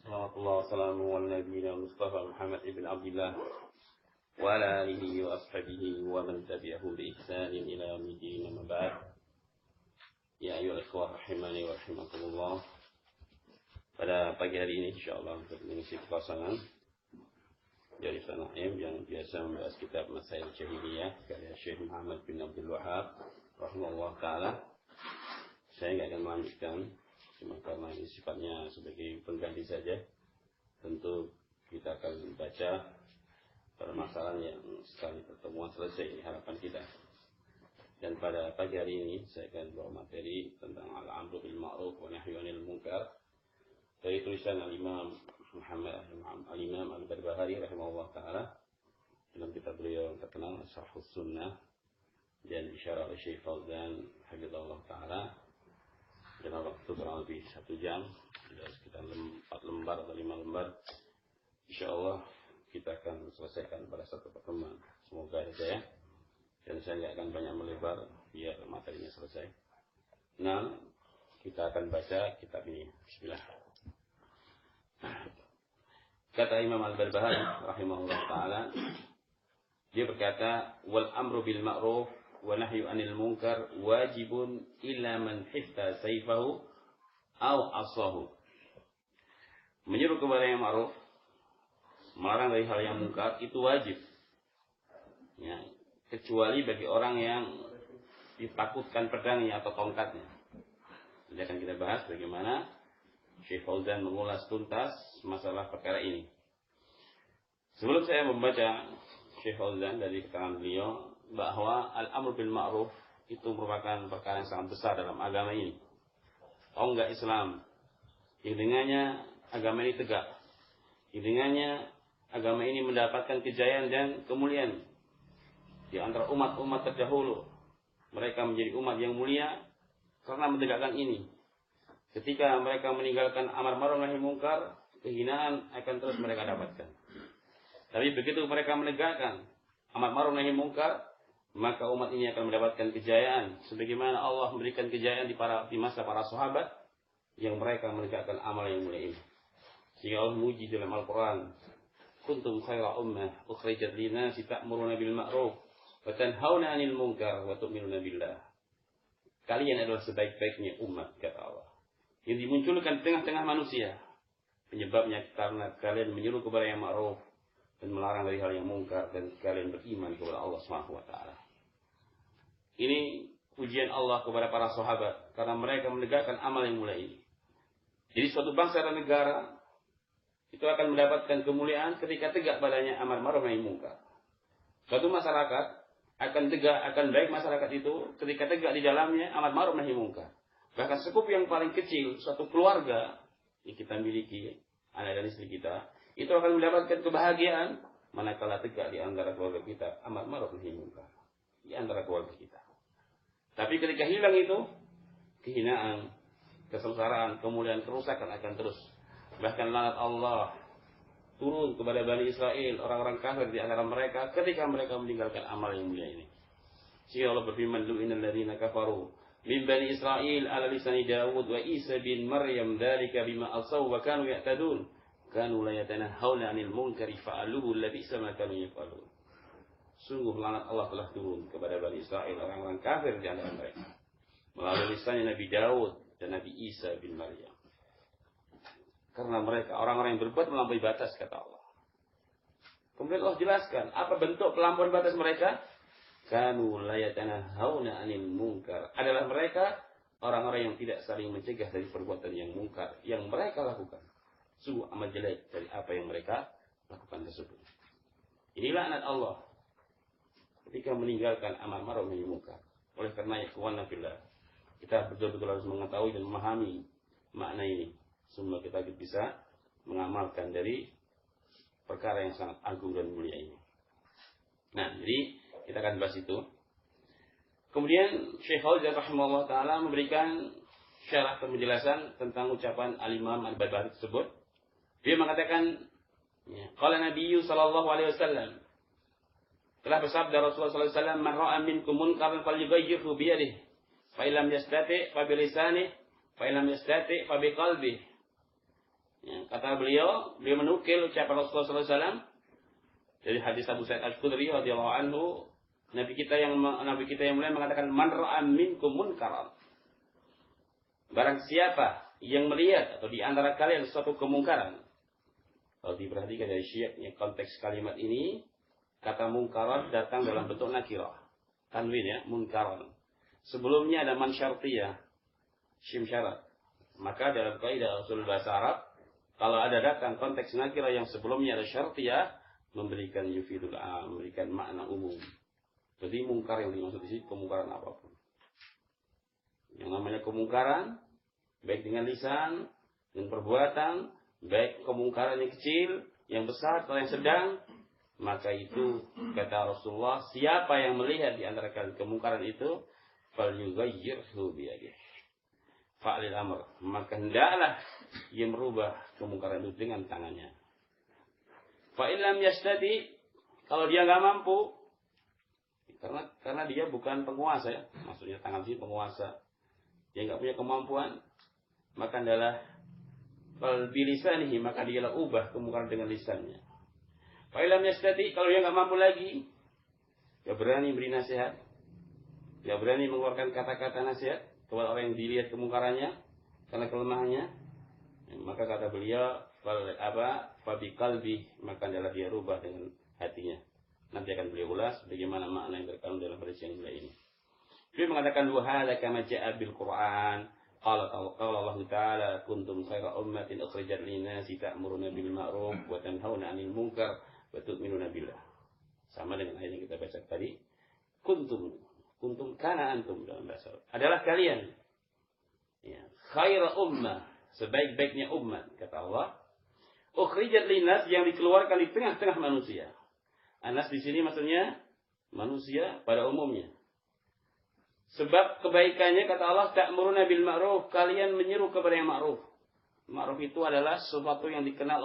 Salawatullah wassalamu ala nabiyina Mustafa Muhammad ibn Abdullah wa ala alihi wa ashabihi wa man tabi'ahu bi ihsanin ila yaumiddin, amma ba'd. Ya ayyuhal ikhwah rahimani wa rahimakumullah. Pada pagi hari ini insyaallah untuk mengisi pelaksanaan dari Sanaim yang biasa membahas kitab Masail Jahiliyah karya Syekh Muhammad bin Abdul Wahhab rahimahullah taala. Saya enggak akan melanjutkan cuma karena ini sifatnya sebagai pengganti saja. Tentu kita akan baca permasalahan yang sekali pertemuan selesai, ini harapan kita. Dan pada pagi hari ini saya akan bawa materi tentang al-amru bil ma'ruf wa nahyu 'anil munkar dari tulisan al-Imam Muhammad al-Imam Al-Barbahari rahimahullah taala dalam kitab beliau yang terkenal Syarhus Sunnah dan disyarah oleh Syekh Fauzan hafizahullah taala dalam waktu kurang lebih 1 jam, ada sekitar 4 lembar atau 5 lembar. Insyaallah kita akan selesaikan pada satu pertemuan. Semoga saja. Dan saya tidak akan banyak melebar biar materinya selesai. Nah, kita akan baca kitab ini. Bismillah. Kata Imam Al-Barbahari rahimahullah taala, dia berkata, wal amru bil ma'ruf wa nahyu 'anil munkar wajibun illa man hifta sayfahu aw asahu. Menyuruh kepada yang ma'ruf, melarang dari hal yang munkar itu wajib. Ya, kecuali bagi orang yang ditakutkan pedangnya atau tongkatnya. Jadi akan kita bahas bagaimana Syekh Fauzan mengulas tuntas masalah perkara ini. Sebelum saya membaca Syekh Fauzan dari keterangan beliau bahwa al-amru bil ma'ruf itu merupakan perkara yang sangat besar dalam agama ini. Tonggak Islam yang dengannya agama ini tegak, yang dengannya agama ini mendapatkan kejayaan dan kemuliaan di antara umat-umat terdahulu. Mereka menjadi umat yang mulia karena menegakkan ini. Ketika mereka meninggalkan amar ma'ruf nahi munkar, kehinaan akan terus mereka dapatkan. Tapi begitu mereka menegakkan amar ma'ruf nahi munkar, maka umat ini akan mendapatkan kejayaan sebagaimana Allah memberikan kejayaan di masa para sahabat yang mereka menegakkan amal yang mulia ini. Sehingga Allah memuji dalam Al-Qur'an, kuntum khaira ummah ukhrijat lin-nasi ta'muruna bil ma'ruf wa tanhauna 'anil munkar wa tu'minuna billah. Kalian adalah sebaik-baiknya umat, kata Allah, yang dimunculkan di tengah-tengah manusia. Penyebabnya karena kalian menyuruh kepada yang ma'ruf dan melarang dari hal yang mungkar, dan kalian beriman kepada Allah Subhanahu wa taala. Ini ujian Allah kepada para sahabat karena mereka menegakkan amal yang mulia ini. Jadi suatu bangsa dan negara itu akan mendapatkan kemuliaan ketika tegak padanya amar ma'ruf nahi munkar. Suatu masyarakat akan tegak, akan baik masyarakat itu ketika tegak di dalamnya amar ma'ruf nahi munkar. Bahkan sekup yang paling kecil, suatu keluarga yang kita miliki, anak dan istri kita, itu akan mendapatkan kebahagiaan manakala tegak di antara keluarga kita amar ma'ruf nahi munkar, di antara keluarga kita. Tapi ketika hilang itu, kehinaan, kesengsaraan, kemuliaan, kerusakan akan terus. Bahkan laknat Allah turun kepada Bani Israel, orang-orang kafir di antara mereka ketika mereka meninggalkan amal yang mulia ini. Sehingga Allah berfirman, lu'inal ladzina kafaru min Bani Israel ala lisani Daud wa Isa bin Maryam dzalika bima asaw wa kanu ya'tadun kanu la yatanahawna 'anil munkari fa'aluhu labisa ma kanu yaf'alun. Sungguh laknat Allah telah turun kepada Bani Israel, orang-orang kafir di antara mereka, melalui lisan Nabi Daud dan Nabi Isa bin Maryam. Karena mereka orang-orang yang berbuat melampaui batas, kata Allah. Kemudian Allah jelaskan apa bentuk pelampauan batas mereka? Kanu la yatanahawna 'anil munkar. Adalah mereka orang-orang yang tidak saling mencegah dari perbuatan yang mungkar yang mereka lakukan. Sungguh amat jelek dari apa yang mereka lakukan tersebut. Inilah laknat Allah ketika meninggalkan amar ma'ruf nahi munkar. Oleh karena ikhwan fillah, kita betul-betul harus mengetahui dan memahami makna ini. Semua kita bisa mengamalkan dari perkara yang sangat agung dan mulia ini. Nah, jadi kita akan bahas itu. Kemudian Syekh Fauzan rahimahullah taala memberikan syarah penjelasan tentang ucapan Al-Imam Al-Barbahari tersebut. Dia mengatakan, qala Nabi sallallahu alaihi wasallam, telah bersabda Rasulullah sallallahu alaihi wasallam, "Man ra'a minkum munkaran falyughayyirhu bi yadihi, fa illam yastati' fa bi lisanihi, fa illam yastati' fa bi qalbihi." Ya, kata beliau menukil ucapan Rasulullah SAW dari hadis Abu Sa'id Al-Khudri radhiyallahu anhu, Nabi kita yang mulia mengatakan, man ra'a minkum munkaran. Barang siapa yang melihat atau di antara kalian suatu kemungkaran. Kalau diperhatikan dari syiaknya konteks kalimat ini, kata munkaran datang dalam bentuk nakirah. Tanwin ya, munkaran. Sebelumnya ada man syartiyah, syim syarat. Maka dalam kaidah usul bahasa Arab, kalau ada datang konteks nakirah yang sebelumnya ada syartiyah, memberikan yufidul am, memberikan makna umum. Jadi mungkar yang dimaksud di sini kemungkaran apapun. Yang namanya kemungkaran, baik dengan lisan, dengan perbuatan, baik kemungkaran yang kecil, yang besar atau yang sedang, maka itu kata Rasulullah, siapa yang melihat di antara kalian kemungkaran itu, falyughayyirhu biyadihi. Fa'lil amr, maka hendaklah ia merubah kemungkaran itu dengan tangannya. Fa illam yastati, kalau dia nggak mampu, karena dia bukan penguasa ya, maksudnya tangan sini penguasa, dia nggak punya kemampuan, maka adalah bilisanihi, maka dialah ubah kemungkaran dengan lisannya. Fa illam yastati, kalau dia nggak mampu lagi, dia berani beri nasihat, dia berani mengeluarkan kata-kata nasihat kepada orang yang dilihat kemungkarannya karena kelemahannya, maka kata beliau fabi qalbi, maka adalah dia rubah dengan hatinya. Nanti akan beliau ulas bagaimana makna yang terkandung dalam hadis yang mulia ini. Beliau mengatakan wa hadza kama jaa bil Qur'an. Qala Allah Ta'ala kuntum khayra ummatin ukhrijat lin-nasi ta'muruna bil ma'ruf wa tanhauna 'anil munkar wa tu'minuna billah. Sama dengan ayat yang kita baca tadi. Kuntum kana antum dalam bahasa Arab. Adalah kalian. Ya, khayra ummah, sebaik-baiknya umat kata Allah. Ukhrijat lin-nas, yang dikeluarkan di tengah-tengah manusia. Anas di sini maksudnya manusia pada umumnya. Sebab kebaikannya kata Allah, ta'muruna bil ma'ruf, kalian menyeru kepada yang ma'ruf. Ma'ruf itu adalah sesuatu yang dikenal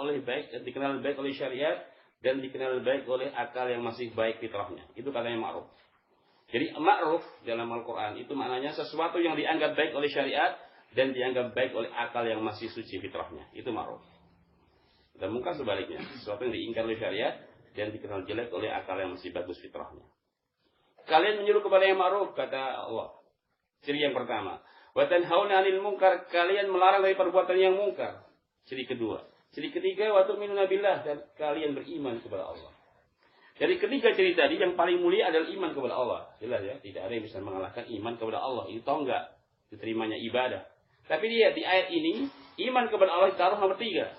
baik oleh syariat dan dikenal baik oleh akal yang masih baik fitrahnya. Itu katanya ma'ruf. Jadi ma'ruf dalam Al-Qur'an itu maknanya sesuatu yang dianggap baik oleh syariat dan dianggap baik oleh akal yang masih suci fitrahnya. Itu ma'ruf. Dan mungkin sebaliknya, sesuatu yang diingkar oleh syariat dan dikenal jelek oleh akal yang masih bagus fitrahnya. Kalian menyuruh kepada yang ma'ruf kata Allah. Ciri yang pertama, wa tanhauna 'anil munkar, kalian melarang dari perbuatan yang mungkar. Ciri kedua. Ciri ketiga, wa tu'minuna billah, dan kalian beriman kepada Allah. Dari ketiga ciri tadi yang paling mulia adalah iman kepada Allah. Jelas ya, tidak ada yang bisa mengalahkan iman kepada Allah. Itu tahu enggak diterimanya ibadah. Tapi lihat di ayat ini, iman kepada Allah ditaruh nomor 3.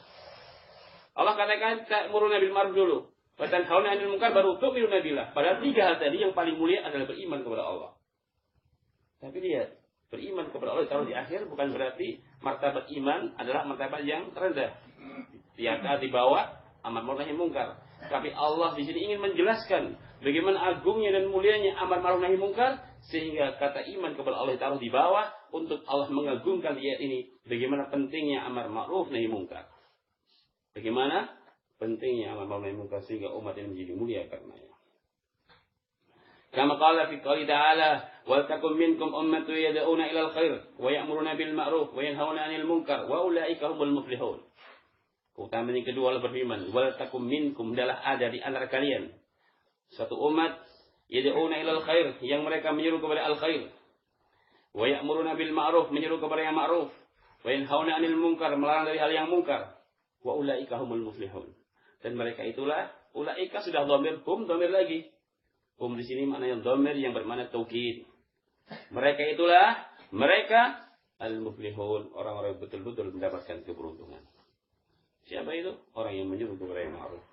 Allah katakan ta'muruna bil ma'ruf dulu. Wa tanhauna 'anil munkar, baru tu'minuna billah. Padahal 3 hal tadi yang paling mulia adalah beriman kepada Allah. Tapi lihat, beriman kepada Allah ditaruh di akhir bukan berarti martabat iman adalah martabat yang rendah. Di bawah amar ma'ruf nahi munkar. Tapi Allah di sini ingin menjelaskan bagaimana agungnya dan mulianya amar ma'ruf nahi munkar, sehingga kata iman kepada Allah ditaruh di bawah untuk Allah mengagungkan di ayat ini bagaimana pentingnya amar ma'ruf nahi munkar. Bagaimana pentingnya amar ma'ruf nahi munkar sehingga umat ini menjadi mulia karenanya. Kama qala fi qouli ta'ala, "Wal takum minkum ummatun yad'una ilal khair wa ya'muruna bil ma'ruf wa yanhauna 'anil munkar wa ulaika humul muflihun." Keutamaan yang kedua Allah berfirman, "Wal takum minkum," adalah ada di antara kalian suatu umat yad'una ilal khair, yang mereka menyeru kepada al khair, wa ya'muruna bil ma'ruf, menyeru kepada yang ma'ruf, wa yanhauna 'anil munkar, melarang dari hal yang munkar, wa ulaika humul muflihun. Dan mereka itulah, ulaika sudah dhamir, hum dhamir lagi. Hum di sini maknanya dhamir yang bermakna taukid. Mereka itulah, mereka al-muflihun, orang-orang yang betul-betul mendapatkan keberuntungan. Siapa itu? Orang yang menyuruh kepada yang ma'ruf,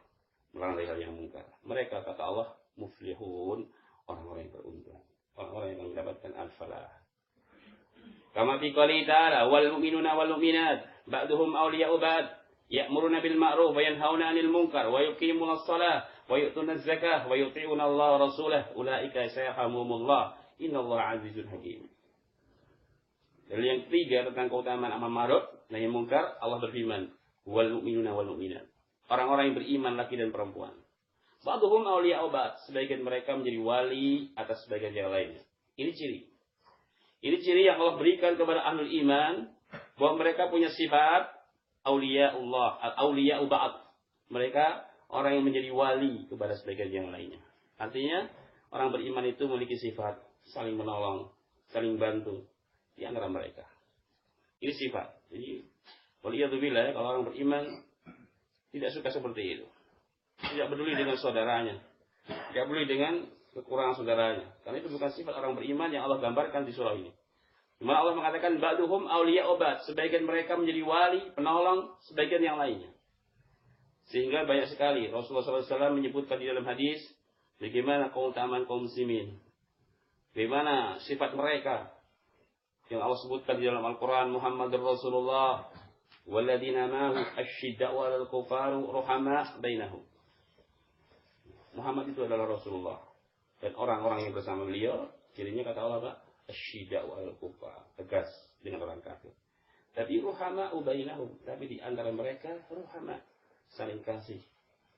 melarang dari hal yang munkar. Mereka kata Allah, muflihun, orang-orang yang beruntung, orang-orang yang mendapatkan al-falah. Kama fi qouli ta'ala, wal mu'minuna wal mu'minat ba'duhum awliya'u ba'd, ya'muruna bil ma'ruf wa yanhauna 'anil munkar wa yuqimuna as-shalah wa yu'tuna az-zakah wa yuti'una Allah wa rasulahu ulaika sayarhamuhumullah innallaha 'azizun hakim. Dari yang ketiga tentang keutamaan amar ma'ruf nahi munkar, Allah berfirman, wal mu'minuna wal mu'minat, orang-orang yang beriman laki dan perempuan. Ba'dhum awliya'u ba'd, sebagian mereka menjadi wali atas sebagian yang lainnya. Ini ciri. Ini ciri yang Allah berikan kepada ahlul iman, bahwa mereka punya sifat Auliyaullah, auliya'u ba'd. Mereka orang yang menjadi wali kepada sebagian yang lainnya. Artinya, orang beriman itu memiliki sifat saling menolong, saling bantu di antara mereka. Ini sifat. Jadi, waliyadzubillah, kalau orang beriman tidak suka seperti itu. Tidak peduli dengan saudaranya. Tidak peduli dengan kekurangan saudaranya. Karena itu bukan sifat orang beriman yang Allah gambarkan di surah ini. Di mana Allah mengatakan ba'duhum awliya'u ba'd, sebagian mereka menjadi wali, penolong sebagian yang lainnya. Sehingga banyak sekali Rasulullah SAW menyebutkan di dalam hadis bagaimana keutamaan kaum muslimin. Bagaimana sifat mereka yang Allah sebutkan di dalam Al-Quran, Muhammadur Rasulullah walladzina ma'ahu asyidda'u 'alal kuffari ruhama' bainahum. Muhammad itu adalah Rasulullah dan orang-orang yang bersama beliau cirinya kata Allah Pak, asyidda'u 'alal kuffar, tegas dengan orang kafir. Tapi ruhama'u bainahum, tapi di antara mereka ruhama', saling kasih,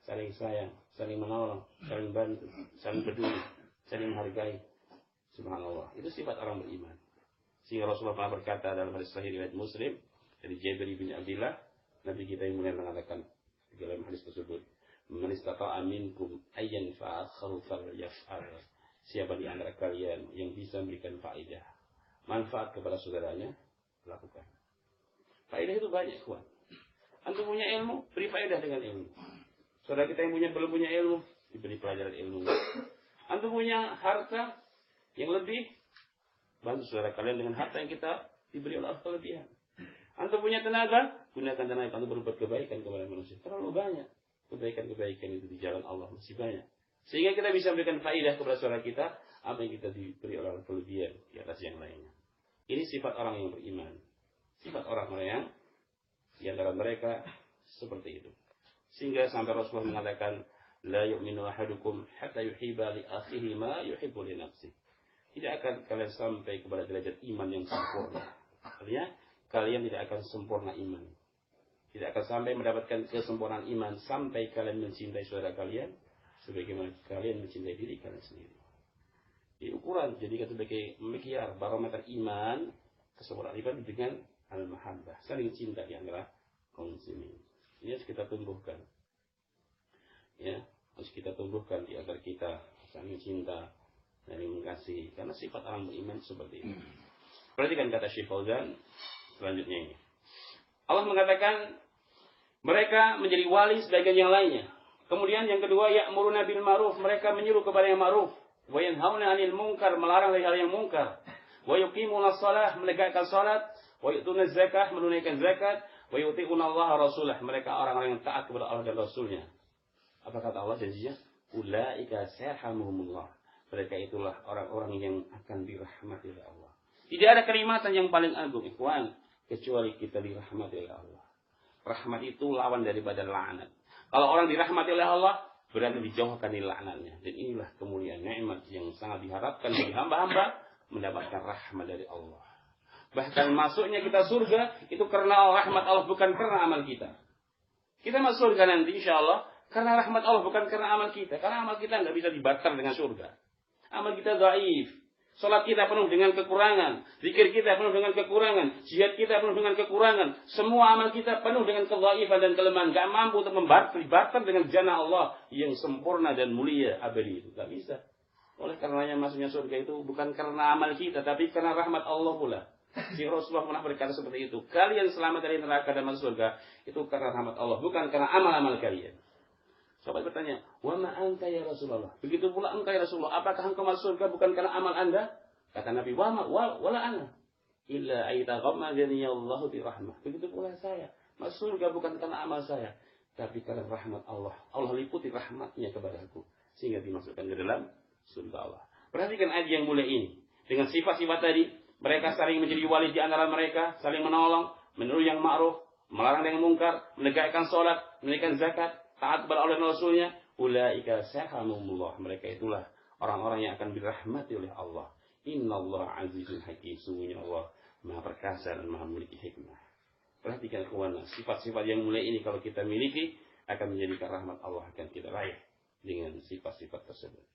saling sayang, saling menolong, saling bantu, saling peduli, saling menghargai. Subhanallah, itu sifat orang beriman. Sehingga Rasulullah pernah berkata dalam hadis sahih riwayat Muslim dari Jabir bin Abdullah, Nabi kita yang mulia mengatakan di dalam hadis tersebut, "Man istata'a minkum ayyan fa'akharu falyaf'al." Siapa di antara kalian yang bisa memberikan faedah, manfaat kepada saudaranya, lakukan. Faedah itu banyak, kawan. Antum punya ilmu, beri faedah dengan ilmu. Saudara kita yang belum punya ilmu, diberi pelajaran ilmu. Antum punya harta yang lebih, bantu saudara kalian dengan harta yang kita diberi oleh Allah kelebihan. Antum punya tenaga, gunakan tenaga antum berbuat kebaikan kepada manusia. Terlalu banyak kebaikan-kebaikan itu di jalan Allah, masih banyak. Sehingga kita bisa memberikan faedah kepada saudara kita apa yang kita diberi oleh Allah kelebihan di atas yang lainnya. Ini sifat orang yang beriman. Sifat orang-orang yang di antara mereka seperti itu. Sehingga sampai Rasulullah mengatakan, la yu'minu ahadukum hatta yuhibba li akhihi ma yuhibbu li nafsihi. Tidak akan kalian sampai kepada derajat iman yang sempurna. Artinya, kalian tidak akan sempurna iman. Tidak akan sampai mendapatkan kesempurnaan iman sampai kalian mencintai saudara kalian sebagaimana kalian mencintai diri kalian sendiri. Di ukuran jadikan sebagai mikyar barometer iman, kesempurnaan iman dengan al-mahabbah, saling cinta di antara kaum muslimin. Ini harus kita tumbuhkan. Ya, harus kita tumbuhkan di antara kita saling cinta, saling mengasihi. Karena sifat orang beriman seperti ini. Perhatikan kata Syekh Fauzan selanjutnya ini. Allah mengatakan mereka menjadi wali sebagian yang lainnya. Kemudian yang kedua, ya'muruna bil ma'ruf, mereka menyuruh kepada yang ma'ruf, wa yanhauna 'anil munkar, melarang dari hal yang munkar, wa yuqimuna shalah, menegakkan salat, wa yu'tuna zakah, menunaikan zakat, wa yuti'una Allah rasulah, mereka orang-orang yang taat kepada Allah dan Rasulnya. Apa kata Allah janjinya? Ulaika sayarhamuhumullah. Mereka itulah orang-orang yang akan dirahmati oleh Allah. Tidak ada kenikmatan yang paling agung, ikhwan, kecuali kita dirahmati oleh Allah. Rahmat itu lawan daripada laknat. Kalau orang dirahmati oleh Allah, berarti dijauhkan dari laknatnya. Dan inilah kemuliaan nikmat yang sangat diharapkan bagi hamba-hamba mendapatkan rahmat dari Allah. Bahkan masuknya kita surga itu karena rahmat Allah, bukan karena amal kita. Kita masuk surga nanti insya Allah karena rahmat Allah, bukan karena amal kita. Karena amal kita nggak bisa dibatar dengan surga. Amal kita dhaif. Salat kita penuh dengan kekurangan, zikir kita penuh dengan kekurangan, jihad kita penuh dengan kekurangan, semua amal kita penuh dengan kedhaifan dan kelemahan, enggak mampu untuk membatar dengan jannah Allah yang sempurna dan mulia abadi itu. Enggak bisa. Oleh karenanya masuknya surga itu bukan karena amal kita, tapi karena rahmat Allah pula. Si Rasulullah pernah berkata seperti itu. Kalian selamat dari neraka dan masuk surga itu karena rahmat Allah, bukan karena amal-amal kalian. Sahabat bertanya, wa ma anta ya Rasulullah? Begitu pula engkau ya Rasulullah, apakah engkau masuk surga bukan karena amal Anda? Kata Nabi, wala ana. Illa aitaghammadani Allahu bi rahmah. Begitu pula saya, masuk surga bukan karena amal saya, tapi karena rahmat Allah. Allah liputi rahmatnya kepadaku sehingga dimasukkan ke dalam surga Allah. Perhatikan ayat yang mulia ini. Dengan sifat-sifat tadi, mereka saling menjadi wali di antara mereka, saling menolong, menyuruh yang ma'ruf, melarang yang mungkar, menegakkan salat, menunaikan zakat, taat kepada Allah dan Rasulnya. Ulaika sayarhamuhumullah. Mereka itulah orang-orang yang akan dirahmati oleh Allah. Innallaha azizun hakim. Sungguhnya Allah Maha perkasa dan Maha memiliki hikmah. Perhatikan kawan, sifat-sifat yang mulia ini kalau kita miliki akan menjadikan rahmat Allah akan kita raih dengan sifat-sifat tersebut.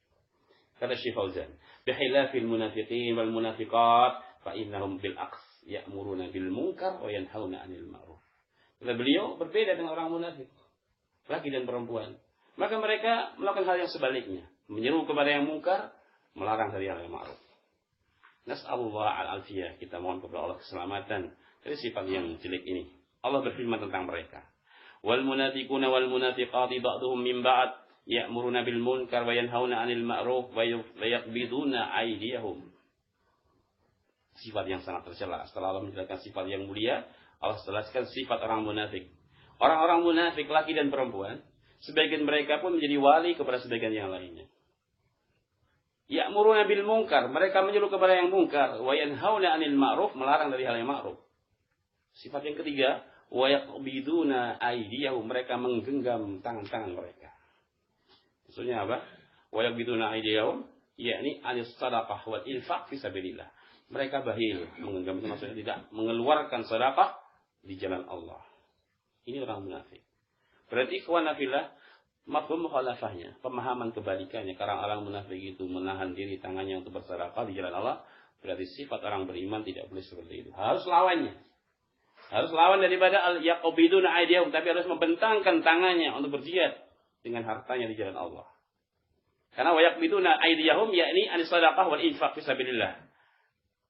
Kata Syekh Fauzan, bihilafil munafiqin wal munafiqat fa innahum bil aqs ya'muruna bil munkar wa yanhauna 'anil ma'ruf. Kata beliau berbeda dengan orang munafik, laki dan perempuan. Maka mereka melakukan hal yang sebaliknya, menyeru kepada yang mungkar, melarang dari hal yang ma'ruf. Nas'alullah al-alfiyah, kita mohon kepada Allah keselamatan dari sifat yang jelek ini. Allah berfirman tentang mereka. Wal munafiquna wal munafiqati ba'duhum min ba'd ya'muruna bil munkar wa yanhauna 'anil ma'ruf wa yaqbiduna aydiyahum. Sifat yang sangat tercela. Setelah Allah menjelaskan sifat yang mulia, Allah jelaskan sifat orang munafik. Orang-orang munafik laki dan perempuan, sebagian mereka pun menjadi wali kepada sebagian yang lainnya. Ya'muruna bil munkar, mereka menyuruh kepada yang munkar, wa yanhauna 'anil ma'ruf, melarang dari hal yang ma'ruf. Sifat yang ketiga, wa yaqbiduna aydiyahum, mereka menggenggam tangan-tangan mereka. Maksudnya apa? Wa yaqbiduna aydiyahum, yakni anis shadaqah wal infaq fi sabilillah. Mereka bahil, menggenggam itu maksudnya tidak mengeluarkan sedekah di jalan Allah. Ini orang munafik. Berarti ikhwan fillah, mafhum mukhalafahnya, pemahaman kebalikannya. Karena orang munafik itu menahan diri tangannya untuk bersedekah di jalan Allah, berarti sifat orang beriman tidak boleh seperti itu. Harus lawannya. Harus lawan daripada al-yaqbiduna aydiyahum, tapi harus membentangkan tangannya untuk berjihad dengan hartanya di jalan Allah. Karena wa yaqbiduna aydiyahum yakni an-shadaqah wal infaq fi sabilillah.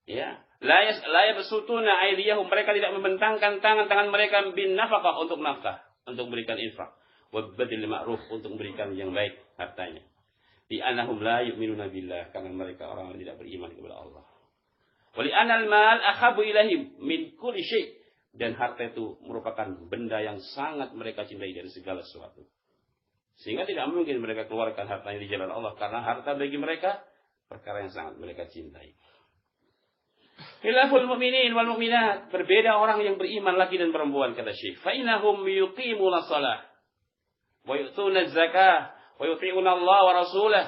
Ya, la yabsutuna aydiyahum, mereka tidak membentangkan tangan-tangan mereka bin nafaqah untuk nafkah, untuk memberikan infak, wa badil ma'ruf, untuk memberikan yang baik hartanya. Di annahum la yu'minuna billah, karena mereka orang yang tidak beriman kepada Allah. Wa li anal mal akhabu ilaihim min kulli syai', dan harta itu merupakan benda yang sangat mereka cintai dari segala sesuatu. Sehingga tidak mungkin mereka keluarkan hartanya di jalan Allah, karena harta bagi mereka perkara yang sangat mereka cintai. Khilaful mu'minin wal mu'minat, berbeda orang yang beriman laki dan perempuan, kata Syekh. Fa innahum yuqimuna shalah wa yu'tuna zakah wa yuti'una Allah wa rasulah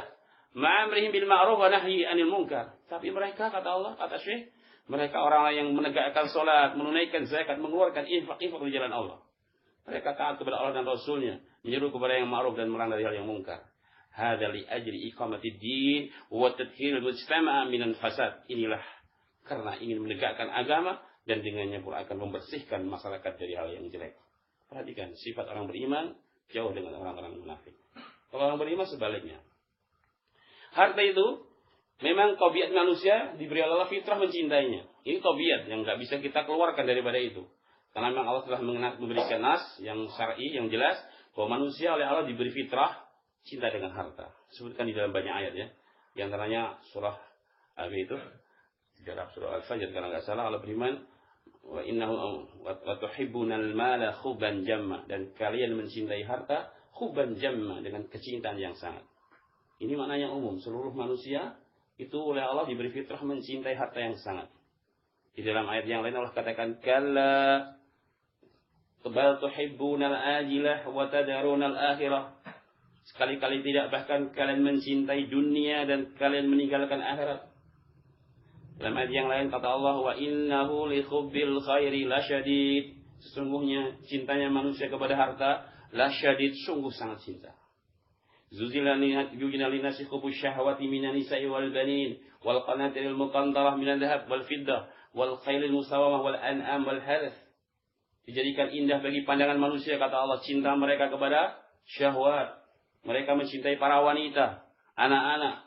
ma'amrihim bil ma'ruf wa nahyi 'anil munkar. Tapi mereka, kata Allah, kata Syekh, mereka orang yang menegakkan salat, menunaikan zakat, mengeluarkan infak di jalan Allah. Mereka taat kepada Allah dan Rasulnya, menyeru kepada yang ma'ruf dan melarang dari hal yang mungkar. Hadza li ajli iqamatid din wa tadhhiril mujtama' minal fasad. Inilah karena ingin menegakkan agama dan dengannya pun akan membersihkan masyarakat dari hal yang jelek. Perhatikan, sifat orang beriman jauh dengan orang-orang munafik. Kalau orang beriman sebaliknya. Harta itu memang tabiat manusia, diberi Allah fitrah mencintainya. Ini tabiat yang nggak bisa kita keluarkan daripada itu. Karena memang Allah telah memberikan nas yang syar'i, yang jelas, bahwa manusia oleh Allah diberi fitrah cinta dengan harta. Sebutkan di dalam banyak ayat ya. Di antaranya surah itu, dalam surah Al-Fajr kalau nggak salah, Allah beriman, wa innahu wa tuhibbunal mala hubban jamma, dan kalian mencintai harta hubban jamma, dengan kecintaan yang sangat. Ini maknanya umum, seluruh manusia itu oleh Allah diberi fitrah mencintai harta yang sangat. Di dalam ayat yang lain Allah katakan, kalla bal tuhibbunal ajilah wa tadarunal akhirah. Sekali-kali tidak, bahkan kalian mencintai dunia dan kalian meninggalkan akhirat. Dalam ayat yang lain kata Allah, wa innahu li hubbil khairi lasyadid. Sesungguhnya cintanya manusia kepada harta lasyadid, sungguh sangat cinta. Zuzila linasi hubus syahwati minan nisa'i wal banin wal qanatiril muqantarah minal dhahab wal fiddah wal khailil musawamah wal an'am wal harth. Dijadikan indah bagi pandangan manusia, kata Allah, cinta mereka kepada syahwat. Mereka mencintai para wanita, anak-anak,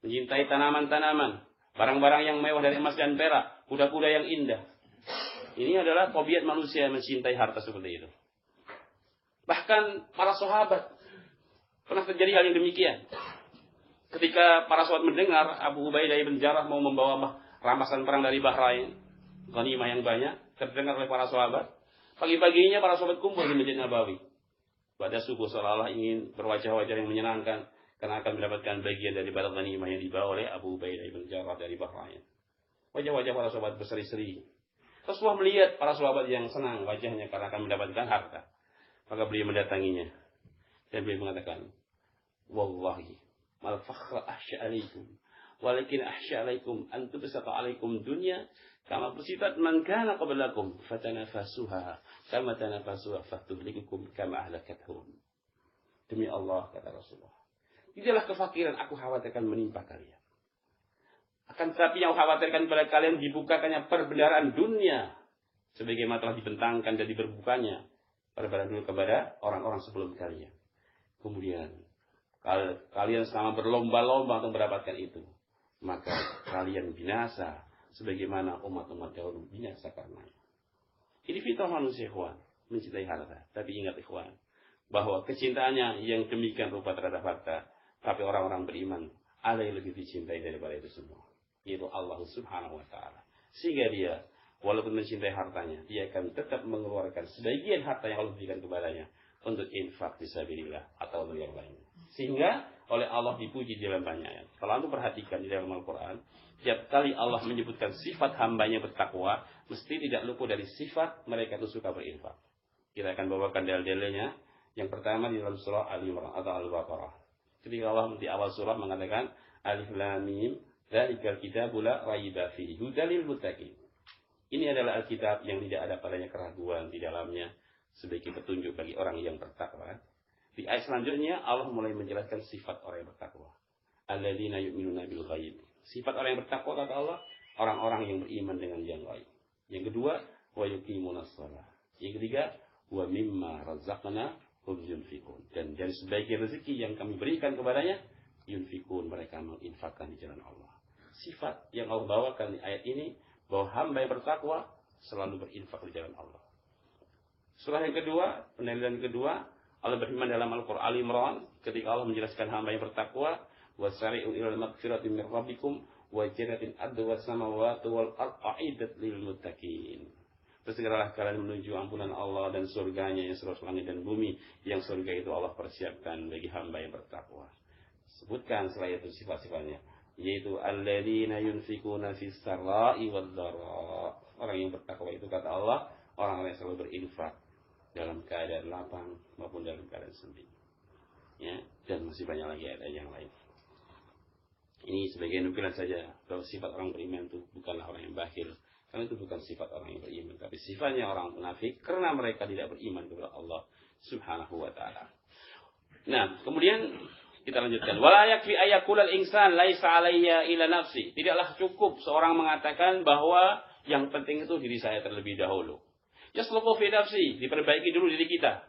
mencintai tanaman-tanaman, barang-barang yang mewah dari emas dan perak, kuda-kuda yang indah. Ini adalah tabiat manusia yang mencintai harta seperti itu. Bahkan para sahabat pernah terjadi hal yang demikian. Ketika para sahabat mendengar Abu Ubaidah bin Jarrah mau membawa rampasan perang dari Bahrain, ghanimah yang banyak, terdengar oleh para sahabat. Pagi-paginya para sahabat kumpul di Masjid Nabawi. Pada subuh seolah-olah ingin berwajah-wajah yang menyenangkan, karena akan mendapatkan bagian dari barang ghanimah yang dibawa oleh Abu Ubaidah bin Jarrah dari Bahrain. Wajah-wajah para sahabat berseri-seri. Rasulullah melihat para sahabat yang senang wajahnya karena akan mendapatkan harta. Maka beliau mendatanginya. Dan beliau mengatakan, wallahi mal fakhra ahsya alaikum, walakin ahsya alaikum an tubsata alaikum dunya kama busitat man kana qablakum fatanafasuha kama tanafasuha fatuhlikukum kama ahlakathum. Demi Allah, kata Rasulullah, tidaklah kefakiran aku khawatirkan menimpa kalian. Akan tetapi yang aku khawatirkan kepada kalian dibukakannya perbendaharaan dunia sebagaimana telah dibentangkan dan diberbukanya pada dulu kepada orang-orang sebelum kalian. Kemudian kalian selama berlomba-lomba untuk mendapatkan itu, maka kalian binasa sebagaimana umat-umat dahulu binasa karena ini fitrah manusia, ikhwan, mencintai harta. Tapi ingat, ikhwan, bahwa kecintaannya yang demikian rupa terhadap harta, tapi orang-orang beriman ada yang lebih dicintai daripada itu semua, yaitu Allah Subhanahu wa taala. Sehingga dia walaupun mencintai hartanya, dia akan tetap mengeluarkan sebagian harta yang Allah berikan kepadanya untuk infak fisabilillah atau untuk yang lainnya. Sehingga oleh Allah dipuji di dalam banyak ayat. Kalau antum perhatikan di dalam Al-Quran, setiap kali Allah menyebutkan sifat hambanya bertakwa, mesti tidak luput dari sifat mereka itu suka berinfak. Kita akan bawakan dalil-dalilnya. Yang pertama di dalam surah Al-Imran atau Al-Baqarah. Ketika Allah di awal surah mengatakan Alif Lam Mim, dzalikal kitabul la raiba fihi hudal lil muttaqin. Ini adalah Alkitab yang tidak ada padanya keraguan di dalamnya, sebagai petunjuk bagi orang yang bertakwa. Di ayat selanjutnya Allah mulai menjelaskan sifat orang yang bertakwa. Alladzina yu'minuna bil ghaib. Sifat orang yang bertakwa kata Allah, orang-orang yang beriman dengan yang gaib. Yang kedua, wa yuqimunas shalah. Yang ketiga, wa mimma razaqnahum yunfiqun. Dan dari sebagian rezeki yang kami berikan kepadanya, yunfiqun, mereka menginfakkan di jalan Allah. Sifat yang Allah bawakan di ayat ini, bahwa hamba yang bertakwa selalu berinfak di jalan Allah. Surah yang kedua, penilaian kedua, Allah berfirman dalam Al-Quran Al-Imran, ketika Allah menjelaskan hamba yang bertakwa, wasari'u ilal magfirati min rabbikum wa jannatin arduha samawati wal ardh a'iddat lil muttaqin. Bersegeralah kalian menuju ampunan Allah dan surganya yang seluas langit dan bumi, yang surga itu Allah persiapkan bagi hamba yang bertakwa. Sebutkan selain itu sifat-sifatnya, yaitu alladzina yunfikuna fis sarra'i wad dharra. Orang yang bertakwa itu kata Allah, orang yang selalu berinfak dalam keadaan lapang maupun dalam keadaan sempit. Ya, dan masih banyak lagi ayat yang lain. Ini sebagai nukilan saja bahwa sifat orang beriman itu bukanlah orang yang bakhil, karena itu bukan sifat orang yang beriman, tapi sifatnya orang munafik karena mereka tidak beriman kepada Allah Subhanahu wa taala. Nah, kemudian kita lanjutkan. Wala yakfi ayakulal insan laisa alayya ila nafsi. Tidaklah cukup seorang mengatakan bahwa yang penting itu diri saya terlebih dahulu. Yasluqu fi nafsi, diperbaiki dulu diri kita.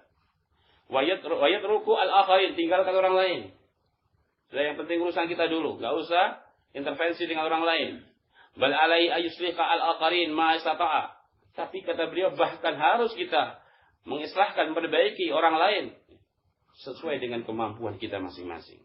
Wa yatruku al-akharin, tinggalkan orang lain. Sudah, yang penting urusan kita dulu, enggak usah intervensi dengan orang lain. Bal alai ayuslika al-akharin ma istata'a. Tapi kata beliau bahkan harus kita mengislahkan, memperbaiki orang lain sesuai dengan kemampuan kita masing-masing.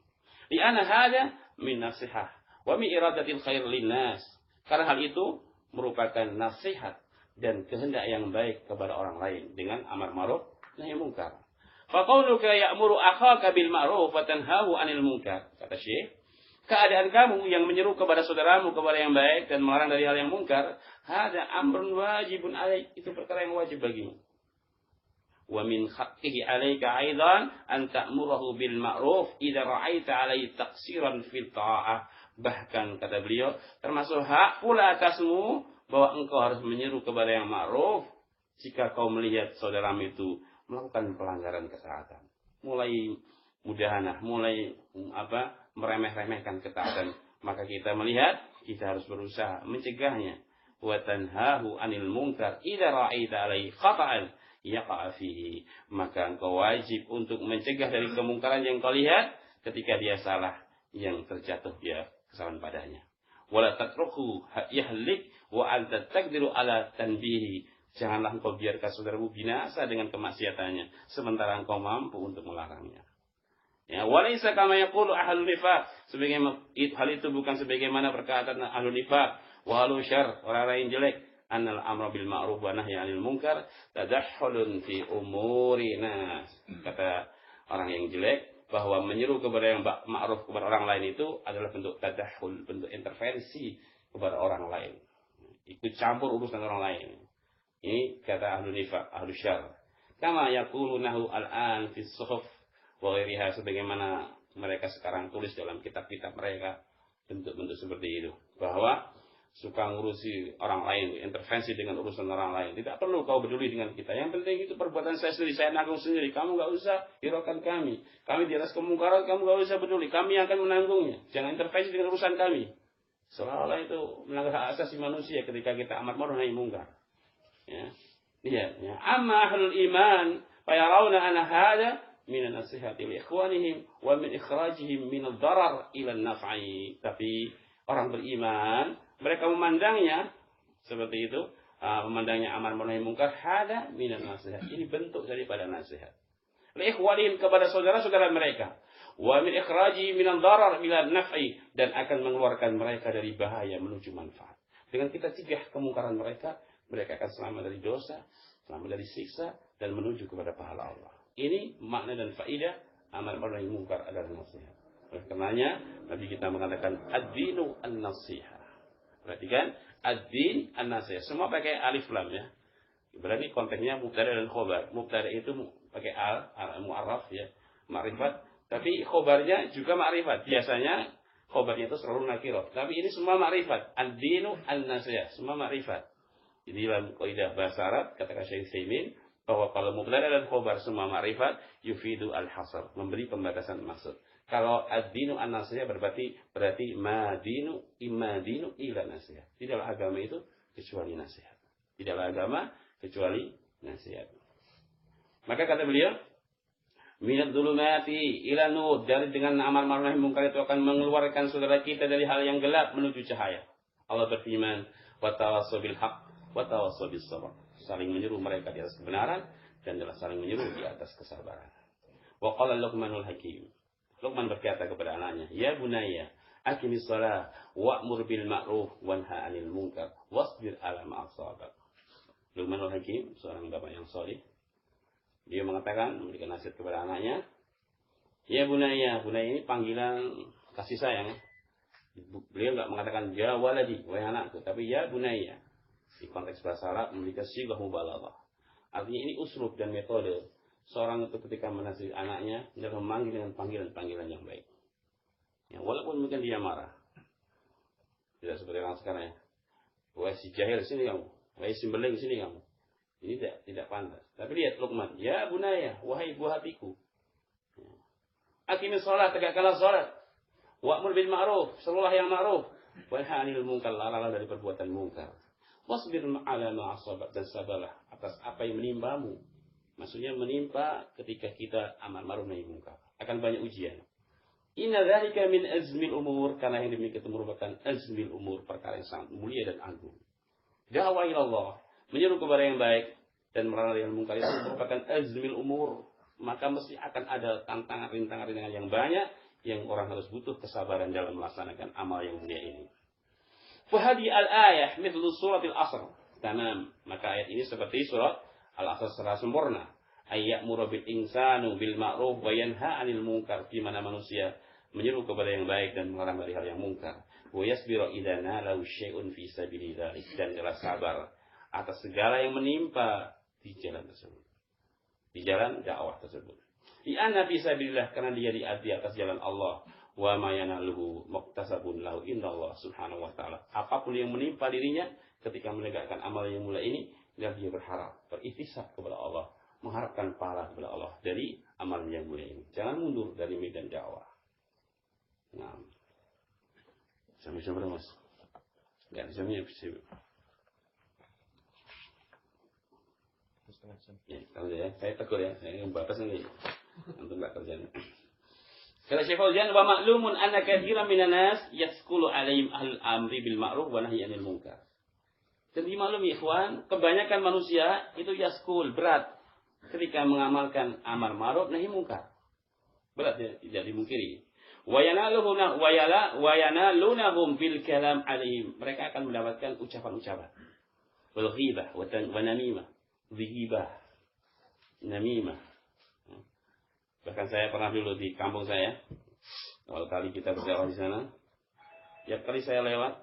Li anna hada min nasihah wa min iradatil khair linnas. Karena hal itu merupakan nasihat dan kehendak yang baik kepada orang lain dengan amar ma'ruf nahi munkar. Fa qauluka ya'muru akhaka bil ma'ruf wa tanhahu 'anil munkar. Kata Syekh, keadaan kamu yang menyeru kepada saudaramu kepada yang baik dan melarang dari hal yang munkar, hada amrun wajibun alaik, itu perkara yang wajib bagimu. Wa min haqqihi 'alaika aidan an ta'murahu bil ma'ruf idza ra'aita 'alaihi taqsiran fil ta'ah. Bahkan kata beliau, termasuk hak pula atasmu bahwa engkau harus menyeru kepada yang ma'ruf jika kau melihat saudaramu itu melakukan pelanggaran ketaatan. Mulai mudahanah, mulai meremeh-remehkan ketaatan, maka kita melihat kita harus berusaha mencegahnya. Wa tanhahu 'anil munkar idza ra'aita 'alaihi khata'an yaqa fihi. Maka engkau wajib untuk mencegah dari kemungkaran yang kau lihat ketika dia salah, yang terjatuh dia kesalahan padanya. Wala tatruku yahlik wa anta taqdiru ala tanbihi. Janganlah engkau biarkan saudaramu binasa dengan kemaksiatannya sementara engkau mampu untuk melarangnya. Ya, walaysa kama yaqulu ahlul nifaq. Hal itu bukan sebagaimana perkataan ahlul nifaq wa ahlul syarr, orang-orang yang jelek. Annal amra bil ma'ruf wa nahyi 'anil munkar tadahhulun fi umuri nas. Kata orang yang jelek bahwa menyeru kepada yang ma'ruf kepada orang lain itu adalah bentuk tadahhul, bentuk intervensi kepada orang lain. Ikut campur urusan orang lain. Ini kata ahlu nifaq, ahlu syarr. Kama yaqulunahu al-an fi suhuf wa ghairiha, sebagaimana mereka sekarang tulis dalam kitab-kitab mereka bentuk-bentuk seperti itu, bahwa suka ngurusi orang lain, intervensi dengan urusan orang lain. Tidak perlu kau peduli dengan kita. Yang penting itu perbuatan saya sendiri, saya nanggung sendiri. Kamu enggak usah hiraukan kami. Kami di atas kemungkaran, kamu enggak usah peduli. Kami akan menanggungnya. Jangan intervensi dengan urusan kami. Seolah-olah itu melanggar hak asasi manusia ketika kita amar ma'ruf nahi munkar. Ya. Iya, ya. Amma ahlul iman fayarawna anna hadha min an-nasihati li ikhwanihim wa min ikhrajihim min ad-darar ila an-naf'i. Tapi orang beriman, mereka memandangnya seperti itu, memandangnya amar ma'ruf nahi munkar hadha min an-nasihat. Ini bentuk daripada nasihat. Li ikhwanihim, kepada saudara-saudara mereka. Wa min ikhrajihim min ad-darar ila an-naf'i, dan akan mengeluarkan mereka dari bahaya menuju manfaat. Dengan kita cegah kemungkaran mereka, mereka akan selamat dari dosa, selamat dari siksa, dan menuju kepada pahala Allah. Ini makna dan faidah amar ma'ruf nahi munkar adalah nasihat. Oleh karenanya, Nabi kita mengatakan ad-dinu an-nasihah. Perhatikan, ad-din an-nasihah. Semua pakai alif lam ya. Berarti konteksnya mubtada dan khobar. Mubtada itu pakai mu'arraf ya, ma'rifat. Tapi khobarnya juga ma'rifat. Biasanya khobarnya itu selalu nakirah. Tapi ini semua ma'rifat. Ad-dinu an-nasihah. Semua ma'rifat. Jadi dalam kaidah bahasa Arab, kata Syekh Utsaimin, bahwa kalau mubtada dan khobar semua ma'rifat, yufidu al-hasr, memberi pembatasan maksud. Kalau ad-dinu an-nasihah berarti madinu imadinu ila nasihah. Tidaklah agama itu kecuali nasihat. Tidaklah agama kecuali nasihat. Maka kata beliau, minad dzulumati ila nur, dari dengan amar ma'ruf nahi munkar itu akan mengeluarkan saudara kita dari hal yang gelap menuju cahaya. Allah berfirman, wa tawassaw bil haqq wa tawassaw bis sabr. Saling menyeru mereka di atas kebenaran dan adalah saling menyeru di atas kesabaran. Wa qala Luqmanul Hakim. Luqman berkata kepada anaknya, "Ya bunayya, aqimis shalah wa'mur bil ma'ruf wanha 'anil munkar wasbir 'ala ma asabak." Luqmanul Hakim, seorang bapak yang saleh, dia mengatakan, memberikan nasihat kepada anaknya, "Ya bunayya." Bunayya ini panggilan kasih sayang. Beliau enggak mengatakan ya waladi, wahai anakku, tapi ya bunayya. Di konteks bahasa Arab memberikan sighah mubalaghah. Artinya ini uslub dan metode seorang itu ketika menasihati anaknya, dia memanggil dengan panggilan-panggilan yang baik. Ya, walaupun mungkin dia marah. Tidak seperti orang sekarang ya. Wahai si jahil sini kamu, wahai si beling sini kamu. Ini tidak pantas. Tapi lihat Luqman, ya bunaya, wahai buah hatiku. Aqimis shalah, tegakkanlah salat. Wa'mur bil ma'ruf, serulah yang ma'ruf. Wanha 'anil munkar, laranglah dari perbuatan mungkar. Wasbir 'ala ma asabak, dan sabarlah atas apa yang menimpamu. Maksudnya menimpa ketika kita amar ma'ruf nahi munkar. Akan banyak ujian. Inna dzalika min azmil umur, karena yang demikian itu merupakan azmil umur, perkara yang sangat mulia dan agung. Da'wah ila Allah, menyeru kepada yang baik dan melarang dari yang munkar itu merupakan azmil umur. Maka mesti akan ada rintangan yang banyak yang orang harus butuh kesabaran dalam melaksanakan amal yang mulia ini. Fahadi al-ayah mithlu suratil asr. Tamam. Maka ayat ini seperti surat al-asr secara sempurna. Ayya'muru bil insanu bil ma'ruf wa yanha 'anil munkar, di mana manusia menyeru kepada yang baik dan melarang dari hal yang munkar. Wa yasbiru idza nalahu syai'un fi sabilillah, dan adalah sabar atas segala yang menimpa di jalan tersebut. Di jalan dakwah tersebut. Di anna fi sabilillah, karena dia di atas jalan Allah. Wa ma yanaluhu muktasabun lahu indallah subhanahu wa ta'ala. Apapun yang menimpa dirinya ketika menegakkan amal yang mulia ini, dia berharap, berikhtisab kepada Allah, mengharapkan pahala kepada Allah dari amal yang mulia ini. Jangan mundur dari medan dakwah. Nah, sampai mas. Enggak sampai bisa. Ya, kalau saya tegur ya, saya membatas nanti untuk enggak kerjanya. Kata Syekh Fauzan, wa ma'lumun anna katsiran minan nas yaskulu 'alaihim ahlul amri bil ma'ruf wa nahyi 'anil munkar. Jadi maklum ya ikhwan, kebanyakan manusia itu yaskul, berat ketika mengamalkan amar ma'ruf nahi munkar. Berat ya, tidak dimungkiri. Wa yanalunahum bil kalam 'alaihim. Mereka akan mendapatkan ucapan-ucapan. Wal ghibah wa namimah. Ghibah, namimah. Bahkan saya pernah dulu di kampung saya, awal kali kita berdakwah di sana, tiap kali saya lewat,